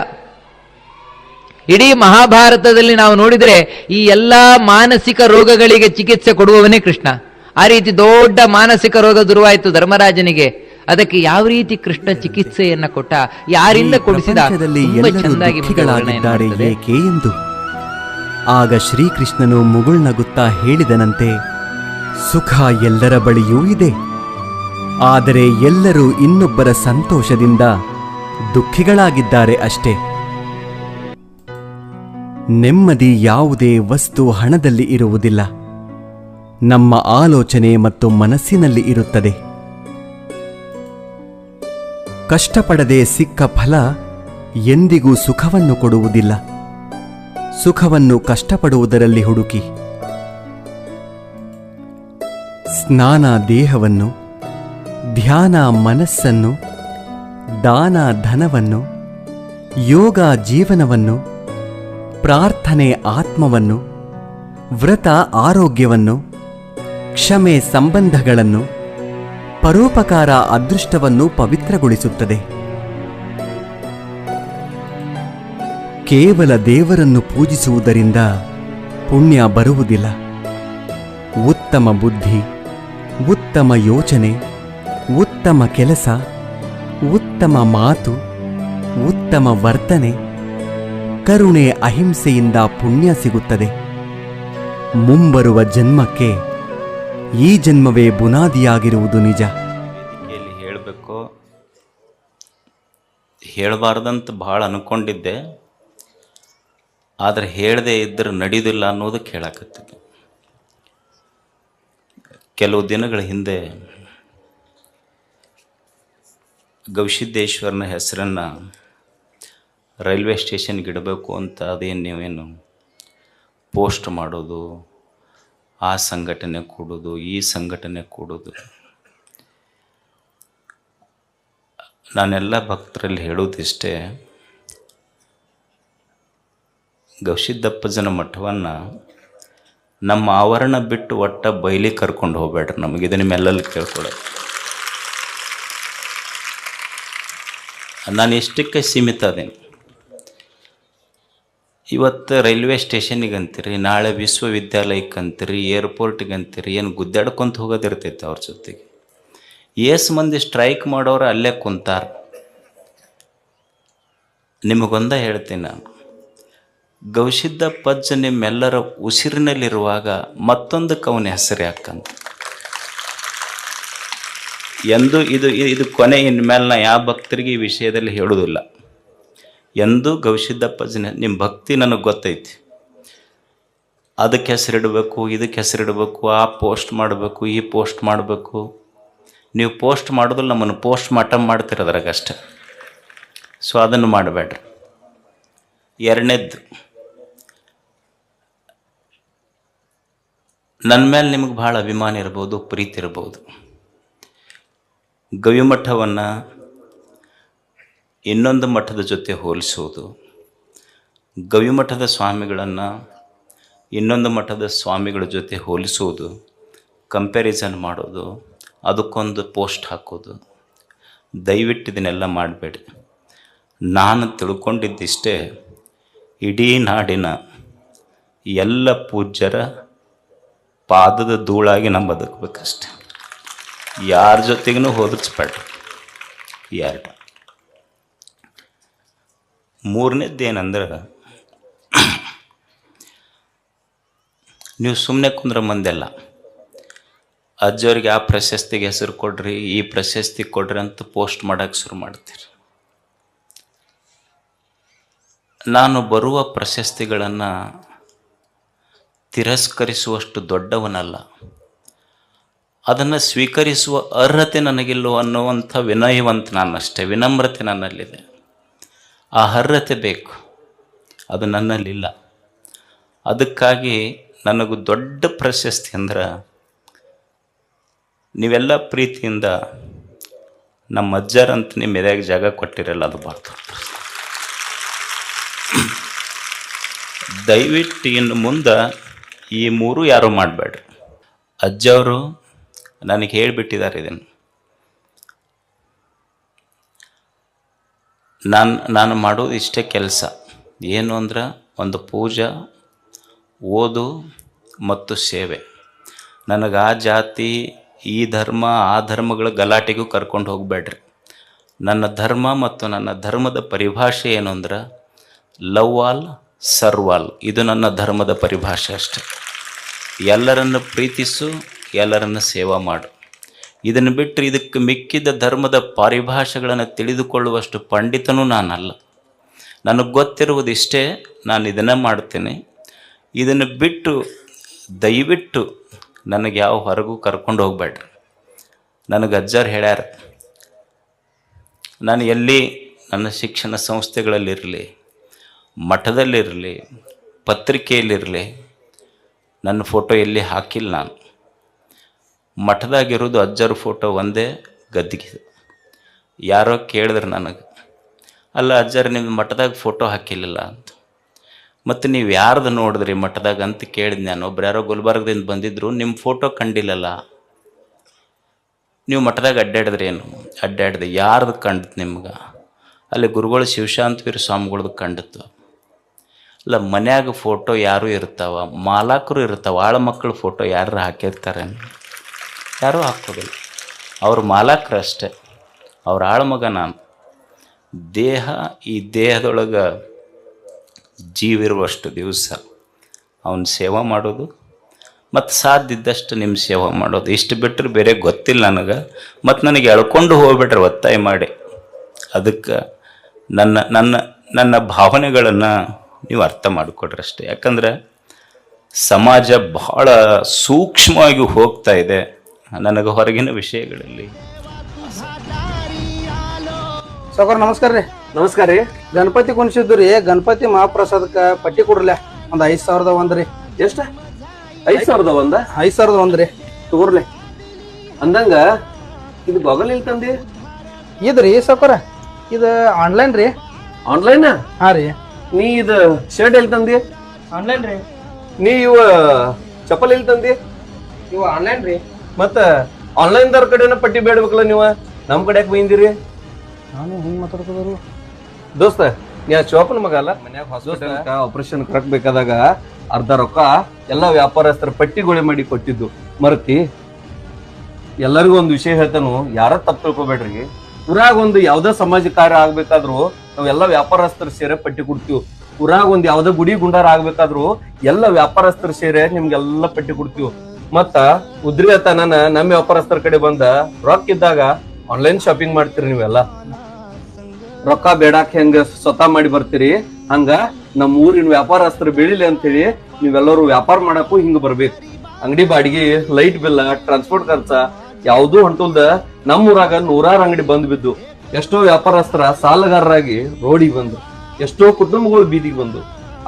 ಇಡೀ ಮಹಾಭಾರತದಲ್ಲಿ ನಾವು ನೋಡಿದರೆ ಈ ಎಲ್ಲಾ ಮಾನಸಿಕ ರೋಗಗಳಿಗೆ ಚಿಕಿತ್ಸೆ ಕೊಡುವವನೇ ಕೃಷ್ಣ. ಆ ರೀತಿ ದೊಡ್ಡ ಮಾನಸಿಕ ರೋಗ ದುರ್ವಾಯಿತು ಧರ್ಮರಾಜನಿಗೆ. ಅದಕ್ಕೆ ಯಾವ ರೀತಿ ಕೃಷ್ಣ ಚಿಕಿತ್ಸೆಯನ್ನ ಕೊಟ್ಟ, ಯಾರಿಂದ ಕೊಡಿಸಿದ, ತುಂಬಾ ಚೆಂದಾಗಿ ಏಕೆ ಎಂದು ಆಗ ಶ್ರೀಕೃಷ್ಣನು ಮುಗುಳ್ನಗುತ್ತಾ ಹೇಳಿದನಂತೆ, ಸುಖ ಎಲ್ಲರ ಬಳಿಯೂ ಇದೆ, ಆದರೆ ಎಲ್ಲರೂ ಇನ್ನೊಬ್ಬರ ಸಂತೋಷದಿಂದ ದುಃಖಿಗಳಾಗಿದ್ದಾರೆ ಅಷ್ಟೇ. ನೆಮ್ಮದಿ ಯಾವುದೇ ವಸ್ತು ಹಣದಲ್ಲಿ ಇರುವುದಿಲ್ಲ, ನಮ್ಮ ಆಲೋಚನೆ ಮತ್ತು ಮನಸ್ಸಿನಲ್ಲಿ ಇರುತ್ತದೆ. ಕಷ್ಟಪಡದೆ ಸಿಕ್ಕ ಫಲ ಎಂದಿಗೂ ಸುಖವನ್ನು ಕೊಡುವುದಿಲ್ಲ. ಸುಖವನ್ನು ಕಷ್ಟಪಡುವುದರಲ್ಲಿ ಹುಡುಕಿ. ಸ್ನಾನ ದೇಹವನ್ನು, ಧ್ಯಾನ ಮನಸ್ಸನ್ನು, ದಾನ ಧನವನ್ನು, ಯೋಗ ಜೀವನವನ್ನು, ಪ್ರಾರ್ಥನೆ ಆತ್ಮವನ್ನು, ವ್ರತ ಆರೋಗ್ಯವನ್ನು, ಕ್ಷಮೆ ಸಂಬಂಧಗಳನ್ನು, ಪರೋಪಕಾರ ಅದೃಷ್ಟವನ್ನು ಪವಿತ್ರಗೊಳಿಸುತ್ತದೆ. ಕೇವಲ ದೇವರನ್ನು ಪೂಜಿಸುವುದರಿಂದ ಪುಣ್ಯ ಬರುವುದಿಲ್ಲ. ಉತ್ತಮ ಬುದ್ಧಿ, ಉತ್ತಮ ಯೋಚನೆ, ಉತ್ತಮ ಕೆಲಸ, ಉತ್ತಮ ಮಾತು, ಉತ್ತಮ ವರ್ತನೆ, ಕರುಣೆ ಅಹಿಂಸೆಯಿಂದ ಪುಣ್ಯ ಸಿಗುತ್ತದೆ. ಮುಂಬರುವ ಜನ್ಮಕ್ಕೆ ಈ ಜನ್ಮವೇ ಬುನಾದಿಯಾಗಿರುವುದು ನಿಜ. ವೇದಿಕೆಯಲ್ಲಿ ಹೇಳಬೇಕು ಹೇಳಬಾರ್ದಂತ ಭಾಳ ಅನ್ಕೊಂಡಿದ್ದೆ, ಆದರೆ ಹೇಳದೆ ಇದ್ದರೆ ನಡೆಯೋದಿಲ್ಲ ಅನ್ನೋದಕ್ಕೆ ಹೇಳಕತ್ತಿದ್ದೆ. ಕೆಲವು ದಿನಗಳ ಹಿಂದೆ ಗವಿಸಿದ್ದೇಶ್ವರನ ಹೆಸರನ್ನು ರೈಲ್ವೆ ಸ್ಟೇಷನ್ಗೆ ಇಡಬೇಕು ಅಂತ ಅದೇನು ನೀವೇನು ಪೋಸ್ಟ್ ಮಾಡೋದು, ಆ ಸಂಘಟನೆ ಕೂಡೋದು, ಈ ಸಂಘಟನೆ ಕೂಡೋದು. ನಾನೆಲ್ಲ ಭಕ್ತರಲ್ಲಿ ಹೇಳೋದಿಷ್ಟೇ, ಗವಿಸಿದ್ದಪ್ಪಜ್ಜನ ಮಠವನ್ನು ನಮ್ಮ ಆವರಣ ಬಿಟ್ಟು ಒಟ್ಟ ಬೈಲಿ ಕರ್ಕೊಂಡು ಹೋಗ್ಬೇಡ್ರಿ. ನಮಗಿದೆ ನಿಮ್ಮೆಲ್ಲಲ್ಲಿ ಕೇಳ್ಕೊಳ್ಳೋದು. ನಾನು ಎಷ್ಟಕ್ಕೆ ಸೀಮಿತ ಅದೇನು. ಇವತ್ತು ರೈಲ್ವೆ ಸ್ಟೇಷನಿಗೆ ಅಂತೀರಿ, ನಾಳೆ ವಿಶ್ವವಿದ್ಯಾಲಯಕ್ಕೆ ಅಂತೀರಿ, ಏರ್ಪೋರ್ಟಿಗೆ ಅಂತೀರಿ, ಏನು ಗುದ್ದಾಡ್ಕೊಂತ ಹೋಗೋದಿರ್ತೈತೆ ಅವ್ರ ಜೊತೆಗೆ. ಏಸು ಮಂದಿ ಸ್ಟ್ರೈಕ್ ಮಾಡೋರು ಅಲ್ಲೇ ಕುಂತಾರ. ನಿಮಗೊಂದ ಹೇಳ್ತೀನಿ ನಾನು, ಗವಿಸಿದ್ದಪ್ಪಜ್ಜ ನಿಮ್ಮೆಲ್ಲರ ಉಸಿರಿನಲ್ಲಿರುವಾಗ ಮತ್ತೊಂದಕ್ಕೆ ಅವನ ಹೆಸರು ಯಾಕಂತ. ಎಂದು ಇದು ಕೊನೆ, ಇನ್ಮೇಲೆ ನಾ ಯಾವ ಭಕ್ತರಿಗೆ ಈ ವಿಷಯದಲ್ಲಿ ಹೇಳೋದಿಲ್ಲ. ಎಂದೂ ಗವಿಸಿದ್ದಪ್ಪಜ್ಜನ ನಿಮ್ಮ ಭಕ್ತಿ ನನಗೆ ಗೊತ್ತೈತಿ, ಅದಕ್ಕೆ ಹೆಸರಿಡಬೇಕು, ಇದಕ್ಕೆ ಹೆಸರಿಡಬೇಕು, ಆ ಪೋಸ್ಟ್ ಮಾಡಬೇಕು, ಈ ಪೋಸ್ಟ್ ಮಾಡಬೇಕು. ನೀವು ಪೋಸ್ಟ್ ಮಾಡೋದಿಲ್ಲ, ನಮ್ಮನ್ನು ಪೋಸ್ಟ್ ಮಾಡ್ತಿರೋದ್ರಾಗಷ್ಟೆ. ಸೊ ಅದನ್ನು ಮಾಡಬೇಡ್ರಿ. ಎರಡನೇದ್ದು, ನನ್ನ ಮೇಲೆ ನಿಮಗೆ ಭಾಳ ಅಭಿಮಾನ ಇರ್ಬೋದು, ಪ್ರೀತಿ ಇರ್ಬೋದು. ಗವಿಮಠವನ್ನು ಇನ್ನೊಂದು ಮಠದ ಜೊತೆ ಹೋಲಿಸೋದು, ಗವಿಮಠದ ಸ್ವಾಮಿಗಳನ್ನು ಇನ್ನೊಂದು ಮಠದ ಸ್ವಾಮಿಗಳ ಜೊತೆ ಹೋಲಿಸೋದು, ಕಂಪ್ಯಾರಿಸನ್ ಮಾಡೋದು, ಅದಕ್ಕೊಂದು ಪೋಸ್ಟ್ ಹಾಕೋದು, ದಯವಿಟ್ಟು ಇದನ್ನೆಲ್ಲ ಮಾಡಬೇಡಿ. ನಾನು ತಿಳ್ಕೊಂಡಿದ್ದಿಷ್ಟೇ, ಇಡೀ ನಾಡಿನ ಎಲ್ಲ ಪೂಜ್ಯರ ಪಾದದ ಧೂಳಾಗಿ ನಾವು ಬದುಕಬೇಕಷ್ಟೆ. ಯಾರ ಜೊತೆಗೂ ಹೋಲಿಸ್ಬೇಡ್ರಿ. ಎರಡು. ಮೂರನೇದ್ದೇನೆಂದ್ರೆ, ನೀವು ಸುಮ್ಮನೆ ಕುಂದ್ರ ಮಂದೆಲ್ಲ ಅಜ್ಜವ್ರಿಗೆ ಆ ಪ್ರಶಸ್ತಿಗೆ ಹೆಸರು ಕೊಡ್ರಿ, ಈ ಪ್ರಶಸ್ತಿ ಕೊಡ್ರಿ ಅಂತ ಪೋಸ್ಟ್ ಮಾಡೋಕ್ಕೆ ಶುರು ಮಾಡ್ತೀರಿ. ನಾನು ಬರುವ ಪ್ರಶಸ್ತಿಗಳನ್ನು ತಿರಸ್ಕರಿಸುವಷ್ಟು ದೊಡ್ಡವನಲ್ಲ, ಅದನ್ನು ಸ್ವೀಕರಿಸುವ ಅರ್ಹತೆ ನನಗಿಲ್ಲೋ ಅನ್ನುವಂಥ ವಿನಯವಂತ ನಾನಷ್ಟೇ, ವಿನಮ್ರತೆ ನನ್ನಲ್ಲಿದೆ. ಆ ಅರ್ಹತೆ ಬೇಕು, ಅದು ನನ್ನಲ್ಲಿಲ್ಲ. ಅದಕ್ಕಾಗಿ ನನಗೂ ದೊಡ್ಡ ಪ್ರಶಸ್ತಿ ಅಂದ್ರೆ ನೀವೆಲ್ಲ ಪ್ರೀತಿಯಿಂದ ನಮ್ಮ ಅಜ್ಜರಂತ ನಿಮ್ಮ ಎದೆಯಾಗ ಜಾಗ ಕೊಟ್ಟಿರಲ್ಲ, ಅದು ಭಾಳ ದೊಡ್ಡ ಪ್ರಶ್ನೆ. ದಯವಿಟ್ಟು ಇನ್ನು ಮುಂದೆ ಈ ಮೂರು ಯಾರೂ ಮಾಡಬೇಡ್ರಿ. ಅಜ್ಜವರು ನನಗೆ ಹೇಳಿಬಿಟ್ಟಿದ್ದಾರೆ ಇದನ್ನು. ನಾನು ಮಾಡೋದು ಇಷ್ಟೇ ಕೆಲಸ. ಏನು ಅಂದ್ರೆ ಒಂದು ಪೂಜೆ, ಓದು ಮತ್ತು ಸೇವೆ. ನನಗೆ ಆ ಜಾತಿ, ಈ ಧರ್ಮ, ಆ ಧರ್ಮಗಳ ಗಲಾಟೆಗೂ ಕರ್ಕೊಂಡು ಹೋಗಬೇಡ್ರಿ. ನನ್ನ ಧರ್ಮ ಮತ್ತು ನನ್ನ ಧರ್ಮದ ಪರಿಭಾಷೆ ಏನು ಅಂದ್ರೆ ಲವ್ ಆಲ್ ಸರ್ವ್ ಆಲ್. ಇದು ನನ್ನ ಧರ್ಮದ ಪರಿಭಾಷೆ ಅಷ್ಟೆ. ಎಲ್ಲರನ್ನು ಪ್ರೀತಿಸು, ಎಲ್ಲರನ್ನು ಸೇವಾ ಮಾಡು. ಇದನ್ನು ಬಿಟ್ಟರೆ ಇದಕ್ಕೆ ಮಿಕ್ಕಿದ ಧರ್ಮದ ಪರಿಭಾಷೆಗಳನ್ನು ತಿಳಿದುಕೊಳ್ಳುವಷ್ಟು ಪಂಡಿತನೂ ನಾನಲ್ಲ. ನನಗೆ ಗೊತ್ತಿರುವುದಿಷ್ಟೇ, ನಾನು ಇದನ್ನು ಮಾಡ್ತೇನೆ. ಇದನ್ನು ಬಿಟ್ಟು ದಯವಿಟ್ಟು ನನಗೆ ಯಾವ ಹೊರಗೂ ಕರ್ಕೊಂಡು ಹೋಗ್ಬೇಡ್ರಿ. ನನಗೆ ಅಜ್ಜಾರು ಹೇಳ್ಯಾರ, ನಾನು ಎಲ್ಲಿ ನನ್ನ ಶಿಕ್ಷಣ ಸಂಸ್ಥೆಗಳಲ್ಲಿರಲಿ, ಮಠದಲ್ಲಿರಲಿ, ಪತ್ರಿಕೆಯಲ್ಲಿರಲಿ ನನ್ನ ಫೋಟೋ ಎಲ್ಲಿ ಹಾಕಿಲ್ಲ. ನಾನು ಮಠದಾಗಿರೋದು ಅಜ್ಜರ ಫೋಟೋ ಒಂದೇ ಗದ್ದಿಗೆ. ಯಾರೋ ಕೇಳಿದ್ರೆ ನನಗೆ, ಅಲ್ಲ ಅಜ್ಜರು ನಿಮ್ಮ ಮಠದಾಗ ಫೋಟೋ ಹಾಕಿಲ್ಲ ಅಂತ. ಮತ್ತು ನೀವು ಯಾರ್ದು ನೋಡಿದ್ರಿ ಮಠದಾಗ ಅಂತ ಕೇಳಿದ್ ನಾನು. ಒಬ್ರು ಯಾರೋ ಗುಲ್ಬರ್ಗದಿಂದ ಬಂದಿದ್ರು, ನಿಮ್ಮ ಫೋಟೋ ಕಂಡಿಲ್ಲಲ್ಲ, ನೀವು ಮಠದಾಗ ಅಡ್ಡಾಡಿದ್ರೇನು? ಅಡ್ಡಾಡ್ದೆ. ಯಾರ್ದು ಕಂಡಿತ್ತು ನಿಮ್ಗೆ? ಅಲ್ಲಿ ಗುರುಗಳು ಶಿವಶಾಂತವೀರ ಸ್ವಾಮಿಗಳ್ದು ಕಂಡಿತ್ತು. ಅಲ್ಲ, ಮನ್ಯಾಗ ಫೋಟೋ ಯಾರೂ ಇರ್ತಾವ, ಮಾಲಾಕರು ಇರ್ತಾವ, ಆಳ ಮಕ್ಕಳ ಫೋಟೋ ಯಾರು ಹಾಕಿರ್ತಾರೆ? ಯಾರೂ ಹಾಕೋದಿಲ್ಲ. ಅವ್ರ ಮಾಲಾಕರು ಅಷ್ಟೆ, ಅವ್ರ ಆಳ್ಮಗ ನಾನು. ದೇಹ, ಈ ದೇಹದೊಳಗೆ ಜೀವಿರುವಷ್ಟು ದಿವಸ ಅವನ ಸೇವೆ ಮಾಡೋದು ಮತ್ತು ಸಾಧ್ಯ ಇದ್ದಷ್ಟು ನಿಮ್ಮ ಸೇವೆ ಮಾಡೋದು. ಇಷ್ಟು ಬಿಟ್ಟರೆ ಬೇರೆ ಗೊತ್ತಿಲ್ಲ ನನಗೆ. ಮತ್ತು ನನಗೆ ಎಳ್ಕೊಂಡು ಹೋಗ್ಬಿಟ್ರೆ ಒತ್ತಾಯ ಮಾಡಿ. ಅದಕ್ಕೆ ನನ್ನ ನನ್ನ ನನ್ನ ಭಾವನೆಗಳನ್ನು ನೀವು ಅರ್ಥ ಮಾಡಿಕೊಡ್ರಿ ಅಷ್ಟೆ. ಯಾಕಂದರೆ ಸಮಾಜ ಬಹಳ ಸೂಕ್ಷ್ಮವಾಗಿ ಹೋಗ್ತಾ ಇದೆ. ನನಗೆ ಹೊರಗಿನ ವಿಷಯಗಳಲ್ಲಿ. ಸಾವ್ಕಾರ ನಮಸ್ಕಾರ ರೀ. ನಮಸ್ಕಾರ ರೀ. ಗಣಪತಿ ಕುಣಿಸಿದ್ದು ರೀ, ಗಣಪತಿ ಮಹಾಪ್ರಸಾದಕ್ಕೆ ಪಟ್ಟಿ ಕೊಡ್ರಲ್ಲ, ಒಂದು 5,000 ರೀ. ಎಷ್ಟ? 5,000 5,000 ರೀ. ತಗೋರ್ಲೆ. ಅಂದಂಗ ಇದು ಗೊಗಲ್ ಇಲ್ಲಿ ತಂದಿ? ಇದ್ರಿ ಸಾವ್ಕಾರ, ಇದು ಆನ್ಲೈನ್ ರೀ. ಆನ್ಲೈನ್? ಹಾ ರೀ. ನೀ ಇದು ಶರ್ಟ್ ಎಲ್ಲಿ ತಂದಿ? ಆನ್ಲೈನ್ ರೀ. ನೀ ಇವ ಚಪ್ಪಲ್ ಎಲ್ಲಿ ತಂದಿ? ಇವು ಆನ್ಲೈನ್ ರೀ. ಮತ್ತ ಆನ್ಲೈನ್ ದವ್ರ ಕಡೆನ ಪಟ್ಟಿ ಬೇಡ್ಬೇಕಲ್ಲ ನೀವು, ನಮ್ ಕಡೆ ಯಾಕೆ ಬೈಂದಿರಿ? ನಾನು ಹಿಂಗ್ ಮಾತಾಡ್ಕೋದ್ರು ದೋಸ್ತ. ನೀ ಆ ಚೋಪನ ಮಗ ಅಲ್ಲ? ಮನ್ಯಾಗ ಹಾಸ್ಪಿಟಲ್ ಆಪರೇಷನ್ ಕರಕ್ ಬೇಕಾದಾಗ ಅರ್ಧ ರೊಕ್ಕ ಎಲ್ಲ ವ್ಯಾಪಾರಸ್ಥರ ಪಟ್ಟಿಗೊಳೆ ಮಾಡಿ ಕೊಟ್ಟಿದ್ದು ಮರತಿ. ಎಲ್ಲರಿಗೂ ಒಂದು ವಿಷಯ ಹೇಳ್ತಾನು, ಯಾರ ತಪ್ಪು ತಿಳ್ಕೊಬೇಡ್ರಿ. ಊರಾಗ ಒಂದು ಯಾವ್ದೋ ಸಮಾಜ ಕಾರ್ಯ ಆಗ್ಬೇಕಾದ್ರು ನಾವೆಲ್ಲ ವ್ಯಾಪಾರಸ್ಥರು ಸೇರೆ ಪಟ್ಟಿ ಕೊಡ್ತೀವಿ. ಊರಾಗ ಒಂದ್ ಯಾವ್ದೋ ಗುಡಿ ಗುಂಡಾರ ಆಗ್ಬೇಕಾದ್ರು ಎಲ್ಲ ವ್ಯಾಪಾರಸ್ಥರು ಸೇರೆ ನಿಮ್ಗೆಲ್ಲ ಪಟ್ಟಿ ಕೊಡ್ತೀವಿ. ಮತ್ತ ಉದ್ರಿ ತನನ ನಮ್ಮ ವ್ಯಾಪಾರಸ್ಥರ ಕಡೆ ಬಂದ ರೊಕ್ಕ ಇದ್ದಾಗ ಆನ್ಲೈನ್ ಶಾಪಿಂಗ್ ಮಾಡ್ತೀರಿ ನೀವೆಲ್ಲ. ರೊಕ್ಕ ಬೇಡಾಕ್ ಹೆಂಗ ಸ್ವತಃ ಮಾಡಿ ಬರ್ತೀರಿ, ಹಂಗ ನಮ್ಮ ಊರಿನ ವ್ಯಾಪಾರಸ್ಥರು ಬೆಳಿಲಿ ಅಂತ ಹೇಳಿ ನೀವೆಲ್ಲರೂ ವ್ಯಾಪಾರ ಮಾಡಕ್ಕೂ ಹಿಂಗ ಬರ್ಬೇಕು. ಅಂಗಡಿ ಬಾಡಿಗೆ, ಲೈಟ್ ಬಿಲ್, ಟ್ರಾನ್ಸ್ಪೋರ್ಟ್ ಖರ್ಚ ಯಾವ್ದೂ ಹೊಂಟುಲ್ದ ನಮ್ಮ ಊರಾಗ 100 ಅಂಗಡಿ ಬಂದ್ ಬಿದ್ದು. ಎಷ್ಟೋ ವ್ಯಾಪಾರಸ್ಥರ ಸಾಲಗಾರರಾಗಿ ರೋಡಿಗೆ ಬಂದ್ರು, ಎಷ್ಟೋ ಕುಟುಂಬಗಳು ಬೀದಿಗೆ ಬಂದು.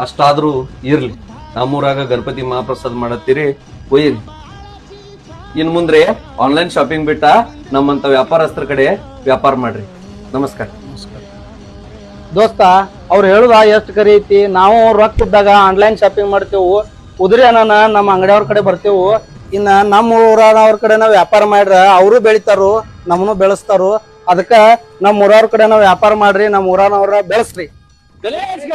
ಅಷ್ಟಾದ್ರೂ ಇರ್ಲಿ, ನಮ್ಮೂರಾಗ ಗಣಪತಿ ಮಹಾಪ್ರಸಾದ್ ಮಾಡತ್ತೀರಿ, ಒಯ್ಯಿರಿ. ಇನ್ ಮುಂದ್ರೆ ಆನ್ಲೈನ್ ಶಾಪಿಂಗ್ ಬಿಟ್ಟ ನಮ್ಮಂತ ವ್ಯಾಪಾರಸ್ಥರ ಕಡೆ ವ್ಯಾಪಾರ ಮಾಡ್ರಿ. ನಮಸ್ಕಾರ. ದೋಸ್ತ, ಅವ್ರು ಹೇಳುದ ಎಷ್ಟು ಕರಿ ಐತಿ. ನಾವು ರೊಕ್ಕ ಇದ್ದಾಗ ಆನ್ಲೈನ್ ಶಾಪಿಂಗ್ ಮಾಡ್ತೇವು, ಉದ್ರಿ ಅನ್ನ ನಮ್ಮ ಅಂಗಡಿಯವ್ರ ಕಡೆ ಬರ್ತೇವು. ಇನ್ನ ನಮ್ಮ ಊರವ್ರ ಕಡೆ ನಾವು ವ್ಯಾಪಾರ ಮಾಡ್ರ ಅವರು ಬೆಳಿತಾರು, ನಮ್ಮನ್ನು ಬೆಳೆಸ್ತಾರು. ಅದಕ್ಕ ನಮ್ಮ ಊರವ್ರ ಕಡೆ ನಾವು ವ್ಯಾಪಾರ ಮಾಡ್ರಿ, ನಮ್ಮ ಊರವ್ರ ಬೆಳೆಸ್ರಿ. ಗಣೇಶ್